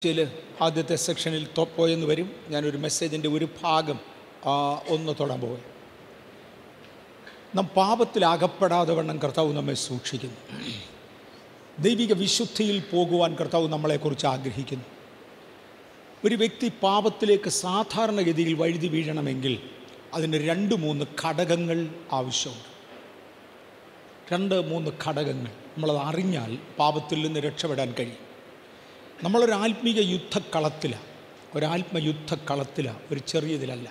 ചില ആദ്യത്തെ സെക്ഷനിൽ പോയെന്ന് വരും. ഞാനൊരു മെസ്സേജിൻ്റെ ഒരു ഭാഗം ഒന്ന് തൊടാൻ പോകും. നാം പാപത്തിൽ അകപ്പെടാതെ വണ്ണം കർത്താവ് നമ്മെ സൂക്ഷിക്കുന്നു. ദൈവിക വിശുദ്ധിയിൽ പോകുവാൻ കർത്താവ് നമ്മളെക്കുറിച്ച് ആഗ്രഹിക്കുന്നു. ഒരു വ്യക്തി പാപത്തിലേക്ക് സാധാരണഗതിയിൽ വഴുതി വീഴണമെങ്കിൽ അതിന് 2-3 ഘടകങ്ങൾ ആവശ്യമുണ്ട്. 2-3 ഘടകങ്ങൾ നമ്മളത് അറിഞ്ഞാൽ പാപത്തിൽ നിന്ന് രക്ഷപ്പെടാൻ കഴിയും. നമ്മളൊരു ആത്മീക യുദ്ധക്കളത്തിലാണ്, ഒരു ചെറിയതിലല്ല.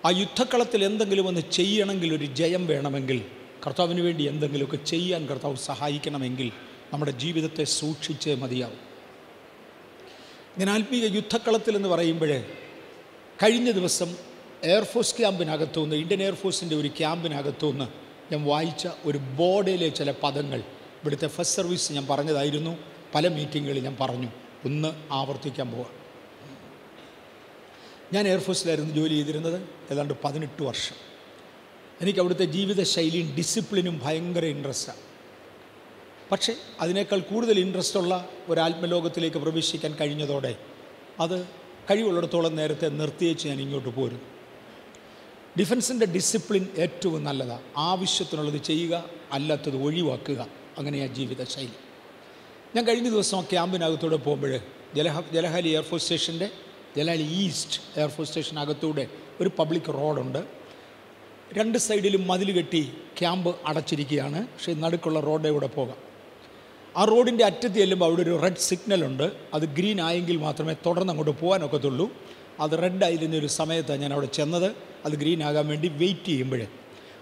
ആ യുദ്ധക്കളത്തിൽ എന്തെങ്കിലും ഒന്ന് ചെയ്യണമെങ്കിൽ, ഒരു ജയം വേണമെങ്കിൽ, കർത്താവിന് വേണ്ടി എന്തെങ്കിലുമൊക്കെ ചെയ്യാൻ കർത്താവ് സഹായിക്കണമെങ്കിൽ നമ്മുടെ ജീവിതത്തെ സൂക്ഷിച്ചേ മതിയാവും. ഞാൻ ആത്മീക യുദ്ധക്കളത്തിലെന്ന് പറയുമ്പോൾ കഴിഞ്ഞ ദിവസം എയർഫോഴ്സ് ക്യാമ്പിനകത്തുനിന്ന്, ഇന്ത്യൻ എയർഫോഴ്സിൻ്റെ ഒരു ക്യാമ്പിനകത്തുനിന്ന് ഞാൻ വായിച്ച ഒരു ബോർഡിലെ ചില പദങ്ങൾ ഇവിടുത്തെ ഫസ്റ്റ് സർവീസ് ഞാൻ പറഞ്ഞതായിരുന്നു. പല മീറ്റിങ്ങുകളിൽ ഞാൻ പറഞ്ഞു, ഒന്ന് ആവർത്തിക്കാൻ പോവാം. ഞാൻ എയർഫോഴ്സിലായിരുന്നു ജോലി ചെയ്തിരുന്നത് ഏതാണ്ട് 18 വർഷം. എനിക്ക് അവിടുത്തെ ജീവിതശൈലിയും ഡിസിപ്ലിനും ഭയങ്കര ഇൻട്രസ്റ്റാണ്. പക്ഷേ അതിനേക്കാൾ കൂടുതൽ ഇൻട്രസ്റ്റുള്ള ഒരു ആത്മലോകത്തിലേക്ക് പ്രവേശിക്കാൻ കഴിഞ്ഞതോടെ അത് കഴിവുള്ളിടത്തോളം നേരത്തെ നിർത്തിയേച്ച് ഞാൻ ഇങ്ങോട്ട് പോരും. ഡിഫൻസിൻ്റെ ഡിസിപ്ലിൻ ഏറ്റവും നല്ലതാണ്. ആവശ്യത്തിനുള്ളത് ചെയ്യുക, അല്ലാത്തത് ഒഴിവാക്കുക. അങ്ങനെയാണ് ജീവിതശൈലി. ഞാൻ കഴിഞ്ഞ ദിവസം ക്യാമ്പിനകത്തൂടെ പോകുമ്പോൾ ജലഹാലി എയർഫോഴ്സ് സ്റ്റേഷൻ്റെ ജലഹാലി ഈസ്റ്റ് എയർഫോഴ്സ് സ്റ്റേഷനകത്തൂടെ ഒരു പബ്ലിക് റോഡുണ്ട്. 2 സൈഡിലും മതിൽ കെട്ടി ക്യാമ്പ് അടച്ചിരിക്കുകയാണ്. പക്ഷേ നടുക്കുള്ള റോഡിൽ കൂടെ പോകാം. ആ റോഡിൻ്റെ അറ്റത്ത് ചെല്ലുമ്പോൾ അവിടെ ഒരു റെഡ് സിഗ്നലുണ്ട്. അത് ഗ്രീൻ ആയെങ്കിൽ മാത്രമേ തുടർന്ന് അങ്ങോട്ട് പോകാനൊക്കത്തുള്ളൂ. അത് റെഡ് ആയിരുന്നൊരു സമയത്താണ് ഞാൻ അവിടെ ചെന്നത്. അത് ഗ്രീൻ ആകാൻ വേണ്ടി വെയിറ്റ് ചെയ്യുമ്പോൾ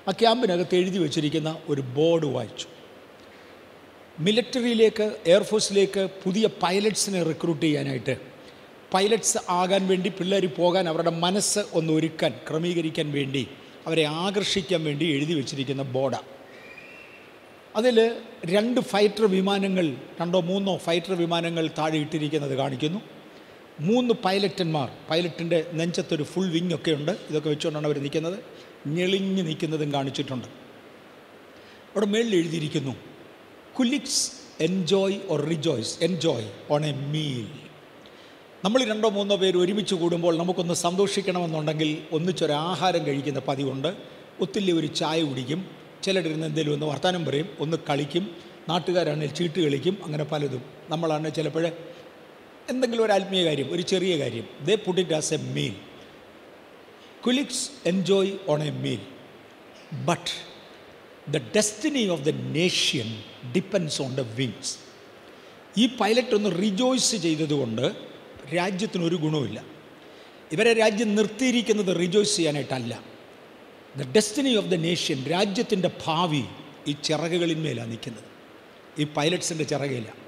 ആ ക്യാമ്പിനകത്ത് എഴുതി വച്ചിരിക്കുന്ന ഒരു ബോർഡ് വായിച്ചു. മിലിറ്ററിയിലേക്ക്, എയർഫോഴ്സിലേക്ക് പുതിയ പൈലറ്റ്സിനെ റിക്രൂട്ട് ചെയ്യാനായിട്ട്, പൈലറ്റ്സ് ആകാൻ വേണ്ടി പിള്ളേർ പോകാൻ അവരുടെ മനസ്സ് ഒന്ന് ഒരുക്കാൻ, ക്രമീകരിക്കാൻ വേണ്ടി, അവരെ ആകർഷിക്കാൻ വേണ്ടി എഴുതി വച്ചിരിക്കുന്ന ബോർഡാണ്. അതിൽ 2 ഫൈറ്റർ വിമാനങ്ങൾ, 2-3 ഫൈറ്റർ വിമാനങ്ങൾ താഴെ ഇട്ടിരിക്കുന്നത് കാണിക്കുന്നു. 3 പൈലറ്റന്മാർ, പൈലറ്റിൻ്റെ നെഞ്ചത്തൊരു ഫുൾ വിങ് ഒക്കെ ഉണ്ട്. ഇതൊക്കെ വെച്ചുകൊണ്ടാണ് അവർ നിൽക്കുന്നത്. ഞെളിഞ്ഞ് നിൽക്കുന്നതും കാണിച്ചിട്ടുണ്ട്. അവിടെ മേളിൽ എഴുതിയിരിക്കുന്നു, coolies enjoy or rejoice, enjoy on a meal. നമ്മൾ 2-3 പേര് ഒരുമിച്ച് കൂടുമ്പോൾ നമുക്കൊന്ന് സന്തോഷിക്കണമെന്നുണ്ടെങ്കിൽ ഒന്നിച്ചൊരു ആഹാരം കഴിക്കുന്ന പതിവുണ്ട്. ഒത്തിരി ഒരു ചായ കുടിക്കും, ചിലരിരുന്ന് എന്തെങ്കിലും ഒന്ന് വർത്തമാനം പറയും, ഒന്ന് കളിക്കും. നാട്ടുകാരാണെങ്കിൽ ചീട്ട് കളിക്കും. അങ്ങനെ പലതും. നമ്മളാണ് ചിലപ്പോൾ എന്തെങ്കിലും ഒരു ആത്മീയ കാര്യം, ഒരു ചെറിയ കാര്യം, they put it as a meal. Coolies enjoy on a meal, but the destiny of the nation depends on the wings. ഈ പൈലറ്റ് ഒന്ന് റിജോയ്സ് ചെയ്തതുകൊണ്ട് രാജ്യത്തിനൊരു ഗുണവുമില്ല. ഇവരെ രാജ്യം നിർത്തിയിരിക്കുന്നത് റിജോയ്സ് ചെയ്യാനായിട്ടല്ല. The destiny of the nation, രാജ്യത്തിൻ്റെ ഭാവി ഈ ചിറകുകളിന്മേലാണ് നിൽക്കുന്നത്, ഈ പൈലറ്റ്സിൻ്റെ ചിറകിലാണ്.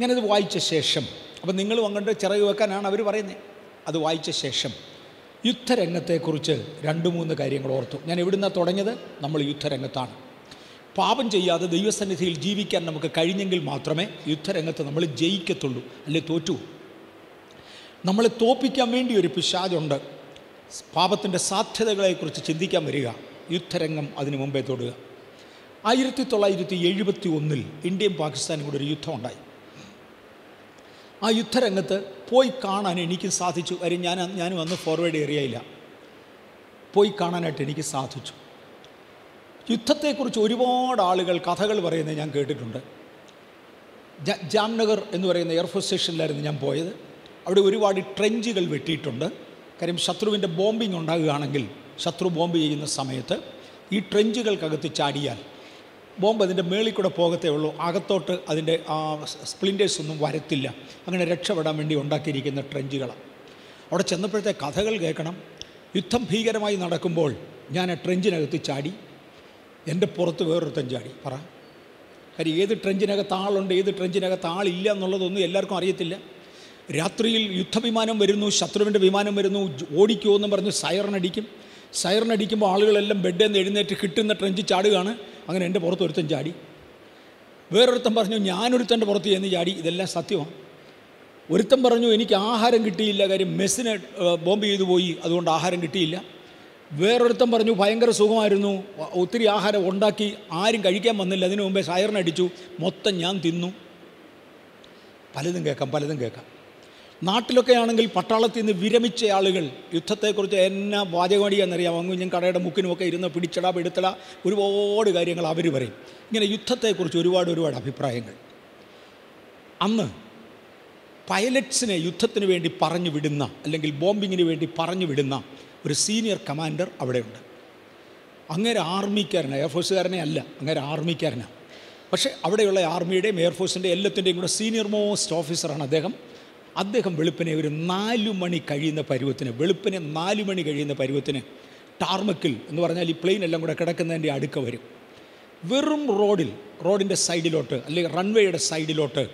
ഞാനത് വായിച്ച ശേഷം, അപ്പം നിങ്ങളും അങ്ങോട്ട് ചിറക് വെക്കാനാണ് അവർ പറയുന്നത്. അത് വായിച്ച ശേഷം യുദ്ധരംഗത്തെക്കുറിച്ച് 2-3 കാര്യങ്ങൾ ഓർത്തു. ഞാൻ എവിടുന്നാണ് തുടങ്ങിയത്? നമ്മൾ യുദ്ധരംഗത്താണ്. പാപം ചെയ്യാതെ ദൈവസന്നിധിയിൽ ജീവിക്കാൻ നമുക്ക് കഴിഞ്ഞെങ്കിൽ മാത്രമേ യുദ്ധരംഗത്ത് നമ്മൾ ജയിക്കത്തുള്ളൂ, അല്ലെ തോറ്റു. നമ്മളെ തോൽപ്പിക്കാൻ വേണ്ടി ഒരു പിശാചുണ്ട്. പാപത്തിൻ്റെ സാധ്യതകളെക്കുറിച്ച് ചിന്തിക്കാൻ വരിക. യുദ്ധരംഗം അതിനു മുമ്പേ തൊടുക. 1971 ഇന്ത്യയും പാകിസ്ഥാനും കൂടെ ഒരു യുദ്ധം ഉണ്ടായി. ആ യുദ്ധരംഗത്ത് പോയി കാണാൻ എനിക്ക് സാധിച്ചു. കാര്യം ഞാനും അന്ന് ഫോർവേഡ് ഏരിയയില്ല. പോയി കാണാനായിട്ട് എനിക്ക് സാധിച്ചു. യുദ്ധത്തെക്കുറിച്ച് ഒരുപാട് ആളുകൾ കഥകൾ പറയുന്നത് ഞാൻ കേട്ടിട്ടുണ്ട്. ജാംനഗർ എന്ന് പറയുന്ന എയർഫോഴ്സ് സ്റ്റേഷനിലായിരുന്നു ഞാൻ പോയത്. അവിടെ ഒരുപാട് ട്രെഞ്ചുകൾ വെട്ടിയിട്ടുണ്ട്. കാര്യം ശത്രുവിൻ്റെ ബോംബിങ് ഉണ്ടാകുകയാണെങ്കിൽ, ശത്രു ബോംബ് ചെയ്യുന്ന സമയത്ത് ഈ ട്രെഞ്ചുകൾക്കകത്ത് ചാടിയാൽ ബോംബ് അതിൻ്റെ മേളിൽ കൂടെ പോകത്തേ ഉള്ളൂ, അകത്തോട്ട് അതിൻ്റെ സ്പ്ലിൻറ്റേഴ്സ് ഒന്നും വരത്തില്ല. അങ്ങനെ രക്ഷപ്പെടാൻ വേണ്ടി ഉണ്ടാക്കിയിരിക്കുന്ന ട്രെഞ്ചുകളാണ്. അവിടെ ചെന്നപ്പോഴത്തെ കഥകൾ കേൾക്കണം. യുദ്ധം ഭീകരമായി നടക്കുമ്പോൾ ഞാൻ ആ ട്രെഞ്ചിനകത്ത് ചാടി, എൻ്റെ പുറത്ത് വേറൊരുത്തൻ ചാടി. കാര്യം ഏത് ട്രെഞ്ചിനകത്ത് ആളുണ്ട്, ഏത് ട്രെഞ്ചിനകത്ത് ആളില്ല എന്നുള്ളതൊന്നും എല്ലാവർക്കും അറിയത്തില്ല. രാത്രിയിൽ യുദ്ധവിമാനം വരുന്നു, ശത്രുവിൻ്റെ വിമാനം വരുന്നു, ഓടിക്കുമെന്നും പറഞ്ഞ് സൈറനടിക്കും. സൈറനടിക്കുമ്പോൾ ആളുകളെല്ലാം ബെഡിൽ നിന്ന് എഴുന്നേറ്റ് കിട്ടുന്ന ട്രെഞ്ച് ചാടുകയാണ്. അങ്ങനെ എൻ്റെ പുറത്ത് ഒരുത്തൻ ചാടി. വേറൊരുത്തൻ പറഞ്ഞു ഞാനൊരുത്തൻ്റെ പുറത്ത് ചെന്ന് ചാടി. ഇതെല്ലാം സത്യമാണ്. ഒരുത്തൻ പറഞ്ഞു എനിക്ക് ആഹാരം കിട്ടിയില്ല, കാര്യം മെസ്സിനെ ബോംബ് ചെയ്തു പോയി, അതുകൊണ്ട് ആഹാരം കിട്ടിയില്ല. വേറൊരുത്തൻ പറഞ്ഞു ഭയങ്കര സുഖമായിരുന്നു, ഒത്തിരി ആഹാരം ഉണ്ടാക്കി, ആരും കഴിക്കാൻ വന്നില്ല, അതിനു മുമ്പേ സൈറനടിച്ചു, മൊത്തം ഞാൻ തിന്നു. പലതും കേൾക്കാം. നാട്ടിലൊക്കെ ആണെങ്കിൽ പട്ടാളത്തിൽ നിന്ന് വിരമിച്ച ആളുകൾ യുദ്ധത്തെക്കുറിച്ച് എന്നാ വാചകമടിയാണെന്നറിയാം. അങ്ങ് ഞാൻ കടയുടെ മുക്കിനുമൊക്കെ ഇരുന്ന് പിടിച്ചടാ പെടുത്തട ഒരുപാട് കാര്യങ്ങൾ അവർ പറയും. ഇങ്ങനെ യുദ്ധത്തെക്കുറിച്ച് ഒരുപാട് അഭിപ്രായങ്ങൾ. അന്ന് പൈലറ്റ്സിനെ യുദ്ധത്തിന് വേണ്ടി പറഞ്ഞു വിടുന്ന, അല്ലെങ്കിൽ ബോംബിങ്ങിന് വേണ്ടി പറഞ്ഞു വിടുന്ന ഒരു സീനിയർ കമാൻഡർ അവിടെയുണ്ട്. അങ്ങേരെ ആർമിക്കാരനാണ്, എയർഫോഴ്സുകാരനെ അല്ല, അങ്ങേരെ ആർമിക്കാരനാണ്. പക്ഷേ അവിടെയുള്ള ആർമിയുടെയും എയർഫോഴ്സിൻ്റെ എല്ലാത്തിൻ്റെയും കൂടെ സീനിയർ മോസ്റ്റ് ഓഫീസറാണ് അദ്ദേഹം വെളുപ്പിനെ ഒരു 4 മണി കഴിയുന്ന പരുവത്തിന് ടാർമക്കിൽ എന്ന് പറഞ്ഞാൽ ഈ പ്ലെയിൻ എല്ലാം കൂടെ കിടക്കുന്നതിൻ്റെ അടുക്ക വരും. വെറും റോഡിൻ്റെ സൈഡിലോട്ട്, അല്ലെങ്കിൽ റൺവേയുടെ സൈഡിലോട്ട്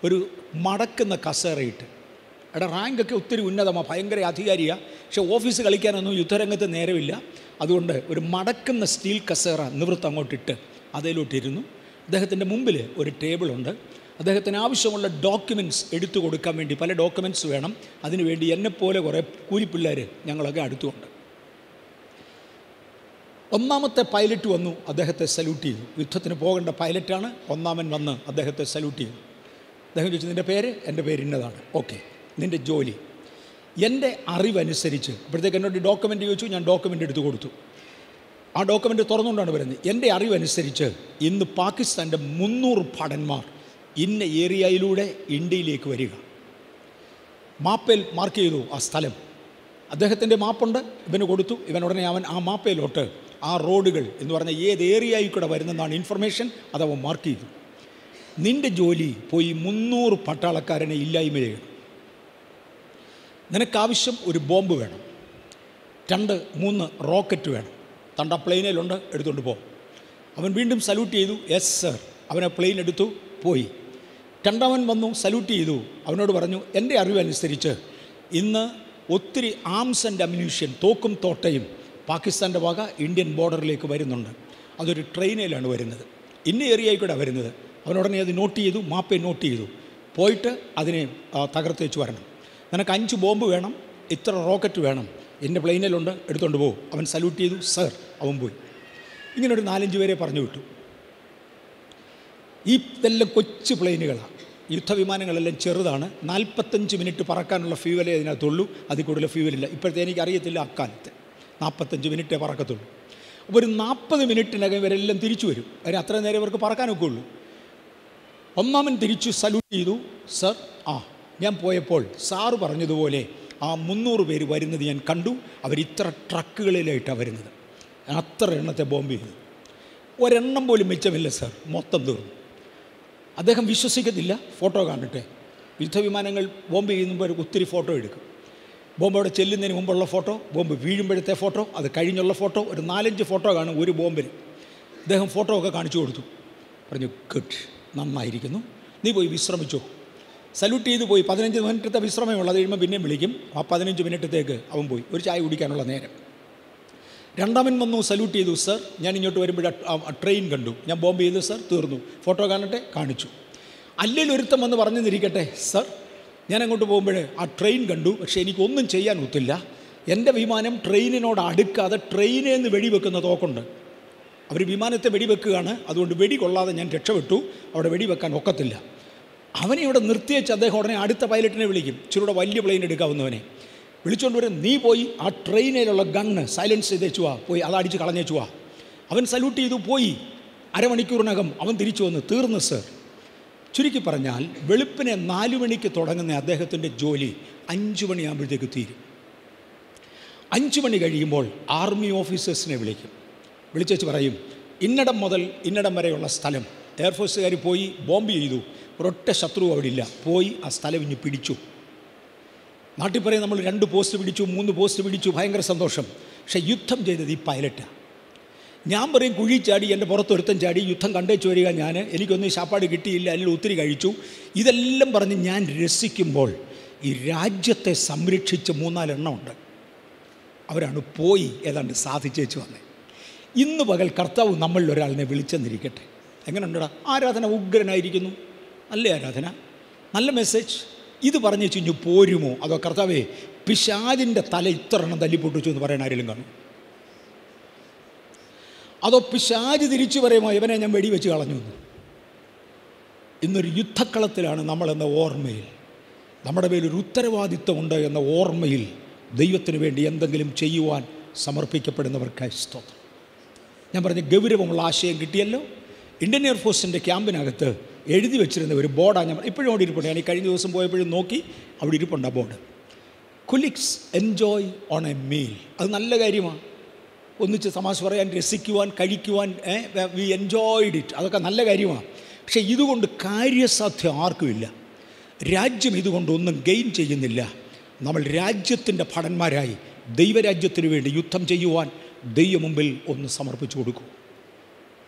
ഒരു മടക്കുന്ന കസേറയിട്ട്, റാങ്കൊക്കെ ഒത്തിരി ഉന്നതമാണ്, ഭയങ്കര അധികാരിയാണ്. പക്ഷേ ഓഫീസ് കളിക്കാനൊന്നും യുദ്ധരംഗത്ത് നേരമില്ല. അതുകൊണ്ട് ഒരു മടക്കുന്ന സ്റ്റീൽ കസേറ നിവൃത്ത് അങ്ങോട്ടിട്ട് അതിലോട്ടിരുന്നു. അദ്ദേഹത്തിൻ്റെ മുമ്പിൽ ഒരു ടേബിളുണ്ട്. അദ്ദേഹത്തിന് ആവശ്യമുള്ള ഡോക്യുമെൻറ്റ്സ് എടുത്തു കൊടുക്കാൻ വേണ്ടി, പല ഡോക്യുമെൻറ്റ്സ് വേണം, അതിനുവേണ്ടി എന്നെപ്പോലെ കുറേ കൂലിപ്പിള്ളേർ ഞങ്ങളൊക്കെ അടുത്തുണ്ട്. ഒന്നാമത്തെ പൈലറ്റ് വന്നു, അദ്ദേഹത്തെ സല്യൂട്ട് ചെയ്തു. യുദ്ധത്തിന് പോകേണ്ട പൈലറ്റാണ്. ഒന്നാമൻ വന്ന് അദ്ദേഹത്തെ സല്യൂട്ട് ചെയ്തു. അദ്ദേഹം ചോദിച്ചു, നിൻ്റെ പേര്? എൻ്റെ പേര് ഇന്നതാണ്. ഓക്കെ, നിൻ്റെ ജോലി? എൻ്റെ അറിവനുസരിച്ച്, അപ്പോഴത്തേക്ക് എന്നോട് ഡോക്യുമെൻ്റ് ചോദിച്ചു. ഞാൻ ഡോക്യുമെൻ്റ് എടുത്തു കൊടുത്തു. ആ ഡോക്യുമെൻ്റ് തുറന്നുകൊണ്ടാണ് പറയുന്നത്, എൻ്റെ അറിവനുസരിച്ച് ഇന്ന് പാകിസ്ഥാൻ്റെ 300 ഭടന്മാർ ഇന്ന ഏരിയയിലൂടെ ഇന്ത്യയിലേക്ക് വരിക. മാപ്പയിൽ മാർക്ക് ചെയ്തു ആ സ്ഥലം. അദ്ദേഹത്തിൻ്റെ മാപ്പുണ്ട്, ഇവന് കൊടുത്തു. ഇവനുടനെ അവൻ ആ മാപ്പയിലോട്ട് ആ റോഡുകൾ എന്ന് പറഞ്ഞാൽ ഏത് ഏരിയയിൽ കൂടെ വരുന്നതാണ് ഇൻഫർമേഷൻ, അതവൻ മാർക്ക് ചെയ്തു. നിൻ്റെ ജോലി പോയി 300 പട്ടാളക്കാരനെ ഇല്ലായ്മ ചെയ്യണം. നിനക്കാവശ്യം ഒരു ബോംബ് വേണം, 2-3 റോക്കറ്റ് വേണം. തണ്ട പ്ലെയിനിലുണ്ട്, എടുത്തുകൊണ്ട് പോകും. അവൻ വീണ്ടും സല്യൂട്ട് ചെയ്തു. Yes sir. അവനെ പ്ലെയിൻ എടുത്തു, പോയി. രണ്ടാമൻ വന്നു, സല്യൂട്ട് ചെയ്തു. അവനോട് പറഞ്ഞു, എൻ്റെ അറിവനുസരിച്ച് ഇന്ന് ഒത്തിരി ആംസ് ആൻഡ് അമ്യൂണിഷൻ, തോക്കും തോട്ടയും പാകിസ്ഥാൻ്റെ വക ഇന്ത്യൻ ബോർഡറിലേക്ക് വരുന്നുണ്ട്. അതൊരു ട്രെയിനിലാണ് വരുന്നത്, ഇന്ന ഏരിയയിൽ കൂടെ വരുന്നത്. അവനുടനെ അത് നോട്ട് ചെയ്തു, മാപ്പെ നോട്ട് ചെയ്തു. പോയിട്ട് അതിനെ തകർത്ത് വെച്ച് വരണം. നിനക്ക് 5 ബോംബ് വേണം, ഇത്ര റോക്കറ്റ് വേണം, എൻ്റെ പ്ലെയിനിലുണ്ട്, എടുത്തുകൊണ്ട് പോകും. അവൻ സല്യൂട്ട് ചെയ്തു, സർ. അവൻ പോയി. ഇങ്ങനെ ഒരു 4-5 പേരെ പറഞ്ഞു വിട്ടു. ഇതെല്ലാം കൊച്ചു പ്ലെയിനുകളാണ്, യുദ്ധവിമാനങ്ങളെല്ലാം ചെറുതാണ്. 45 മിനിറ്റ് പറക്കാനുള്ള ഫ്യൂവലേ അതിനകത്തുള്ളൂ, അതിൽ കൂടുതൽ ഫ്യൂവലില്ല. ഇപ്പോഴത്തെ എനിക്കറിയത്തില്ല, അക്കാലത്ത് 45 മിനിറ്റേ പറക്കത്തുള്ളൂ. അപ്പോൾ ഒരു 40 മിനിറ്റിനകം ഇവരെല്ലാം തിരിച്ചു വരും. അതിന് അത്ര നേരം ഇവർക്ക് പറക്കാനൊക്കെ ഉള്ളൂ. ഒന്നാമൻ തിരിച്ചു സല്യൂട്ട് ചെയ്തു, സർ. ഞാൻ പോയപ്പോൾ സാറ് പറഞ്ഞതുപോലെ ആ 300 പേര് വരുന്നത് ഞാൻ കണ്ടു. അവരിത്ര ട്രക്കുകളിലായിട്ടാണ് വരുന്നത്. അത്ര എണ്ണത്തെ ബോംബ് ചെയ്തു. ഒരെണ്ണം പോലും മിച്ചമില്ല സർ, മൊത്തം തീർന്നു. അദ്ദേഹം വിശ്വസിക്കത്തില്ല. ഫോട്ടോ കാണട്ടെ. യുദ്ധവിമാനങ്ങൾ ബോംബ് ചെയ്യുമ്പോൾ ഒത്തിരി ഫോട്ടോ എടുക്കും. ബോംബ് അവിടെ ചെല്ലുന്നതിന് മുമ്പുള്ള ഫോട്ടോ, ബോംബ് വീഴുമ്പോഴത്തെ ഫോട്ടോ, അത് കഴിഞ്ഞുള്ള ഫോട്ടോ, ഒരു 4-5 ഫോട്ടോ കാണും ഒരു ബോംബിൽ. അദ്ദേഹം ഫോട്ടോ ഒക്കെ കാണിച്ചു കൊടുത്തു. പറഞ്ഞു, ഗുഡ്, നന്നായിരിക്കുന്നു, നീ പോയി വിശ്രമിച്ചോ. സല്യൂട്ട് ചെയ്ത് പോയി. 15 മിനിറ്റത്തെ വിശ്രമമുള്ളത്, അത് കഴിയുമ്പോൾ പിന്നെയും വിളിക്കും. ആ 15 മിനിറ്റത്തേക്ക് അവൻ പോയി, ഒരു ചായ കുടിക്കാനുള്ള നേരം. രണ്ടാമൻ വന്നു, സല്യൂട്ട് ചെയ്തു, സർ. ഞാൻ ഇങ്ങോട്ട് വരുമ്പോൾ ട്രെയിൻ കണ്ടു, ഞാൻ ബോംബ് ചെയ്തു സർ, തീർന്നു. ഫോട്ടോ കാണട്ടെ, കാണിച്ചു. അല്ലെങ്കിൽ ഒരുത്തം വന്ന് പറഞ്ഞു തിരിക്കട്ടെ, സർ, ഞാൻ അങ്ങോട്ട് പോകുമ്പോൾ ആ ട്രെയിൻ കണ്ടു, പക്ഷേ എനിക്കൊന്നും ചെയ്യാൻ ഒത്തില്ല. എൻ്റെ വിമാനം ട്രെയിനിനോട് അടുക്കാതെ ട്രെയിനിൽ നിന്ന് വെടിവെക്കുന്ന തോക്കുണ്ട്. അവർ വിമാനത്തെ വെടിവെക്കുകയാണ്, അതുകൊണ്ട് വെടി കൊള്ളാതെ ഞാൻ രക്ഷപ്പെട്ടു. അവിടെ വെടിവെക്കാൻ ഒക്കത്തില്ല. അവനെ ഇവിടെ നിർത്തിവെച്ച് അദ്ദേഹം ഉടനെ അടുത്ത പൈലറ്റിനെ വിളിക്കും, ഇച്ചിരൂടെ വലിയ പ്ലെയിൻ എടുക്കാവുന്നവനെ വിളിച്ചുകൊണ്ട് വരും. നീ പോയി ആ ട്രെയിനിലുള്ള ഗണ്ണ് സൈലൻസ് ചെയ്തേച്ചു വാ, പോയി അതടിച്ച് കളഞ്ഞേച്ചു വാ. അവൻ സല്യൂട്ട് ചെയ്തു, പോയി. അരമണിക്കൂറിനകം അവൻ തിരിച്ചു വന്ന്, തീർന്നു സർ. ചുരുക്കി പറഞ്ഞാൽ വെളുപ്പിനെ 4 മണിക്ക് തുടങ്ങുന്ന അദ്ദേഹത്തിൻ്റെ ജോലി 5 മണിയാകുമ്പോഴത്തേക്ക് തീരും. 5 മണി കഴിയുമ്പോൾ ആർമി ഓഫീസേഴ്സിനെ വിളിക്കും. വിളിച്ചേച്ച് പറയും, ഇന്നടം മുതൽ ഇന്നടം വരെയുള്ള സ്ഥലം എയർഫോഴ്സുകാർ പോയി ബോംബ് ചെയ്തു, ഒരൊറ്റ ശത്രു അവിടെ ഇല്ല, പോയി ആ സ്ഥലം ഇനി പിടിച്ചു. നാട്ടിൽ പറയും നമ്മൾ 2 പോസ്റ്റ് പിടിച്ചു, 3 പോസ്റ്റ് പിടിച്ചു, ഭയങ്കര സന്തോഷം. പക്ഷേ യുദ്ധം ചെയ്തത് ഈ പൈലറ്റാണ്. ഞാൻ പറയും, കുഴി ചാടി, എൻ്റെ പുറത്തൊരുത്തം ചാടി, യുദ്ധം കണ്ടേച്ചു വരിക, എനിക്കൊന്നും ശാപ്പാട് കിട്ടിയില്ല, അല്ലെങ്കിൽ ഒത്തിരി കഴിച്ചു, ഇതെല്ലാം പറഞ്ഞ് ഞാൻ രസിക്കുമ്പോൾ ഈ രാജ്യത്തെ സംരക്ഷിച്ച് 3-4 എണ്ണമുണ്ട്. അവരാണ് പോയി ഏതാണ്ട് സാധിച്ചേച്ച് വന്നത്. ഇന്ന് പകൽ കർത്താവ് നമ്മളിൽ ഒരാളിനെ വിളിച്ചെന്നിരിക്കട്ടെ. എങ്ങനെയുണ്ടടാ ആരാധന? ഉഗ്രനായിരിക്കുന്നു, നല്ല ആരാധന, നല്ല മെസ്സേജ്. ഇത് പറഞ്ഞു വെച്ച് കഴിഞ്ഞു പോരുമോ? അതോ കർത്താവേ പിശാചിൻ്റെ തല ഇത്ര എണ്ണം തല്ലിപ്പൊട്ടിച്ചു എന്ന് പറയാൻ ആരെങ്കിലും കാണും? അതോ പിശാച് തിരിച്ചു പറയുമോ ഇവനെ ഞാൻ വെടിവെച്ച് കളഞ്ഞു എന്ന്? ഇന്നൊരു യുദ്ധക്കളത്തിലാണ് നമ്മളെന്ന ഓർമ്മയിൽ നമ്മുടെ മേലൊരു ഉത്തരവാദിത്വമുണ്ട് എന്ന ഓർമ്മയിൽ ദൈവത്തിന് വേണ്ടി എന്തെങ്കിലും ചെയ്യുവാൻ സമർപ്പിക്കപ്പെടുന്നവർക്കായി സ്തോത്രം. ഞാൻ പറഞ്ഞ ഗൗരവമുള്ള ആശയം കിട്ടിയല്ലോ. ഇന്ത്യൻ എയർഫോഴ്സിൻ്റെ ക്യാമ്പിനകത്ത് എഴുതി വെച്ചിരുന്ന ഒരു ബോർഡാണ് ഞാൻ ഇപ്പോഴും അവിടെ ഇരിപ്പുണ്ട്. ഞാൻ ഈ കഴിഞ്ഞ ദിവസം പോയപ്പോഴും നോക്കി, അവിടെ ഇരിപ്പുണ്ട് ആ board. Colleagues enjoy on a meal. അത് നല്ല കാര്യമാണ്. ഒന്നിച്ച് തമാശ പറയാൻ, രസിക്കുവാൻ, കഴിക്കുവാൻ, വി എൻജോയ്ഡ് ഇറ്റ്, അതൊക്കെ നല്ല കാര്യമാണ്. പക്ഷേ ഇതുകൊണ്ട് കാര്യസാധ്യം ആർക്കുമില്ല. രാജ്യം ഇതുകൊണ്ടൊന്നും ഗെയിൻ ചെയ്യുന്നില്ല. നമ്മൾ രാജ്യത്തിൻ്റെ ഭടന്മാരായി ദൈവരാജ്യത്തിന് വേണ്ടി യുദ്ധം ചെയ്യുവാൻ ദൈവം മുമ്പിൽ ഒന്ന് സമർപ്പിച്ചു കൊടുക്കൂ.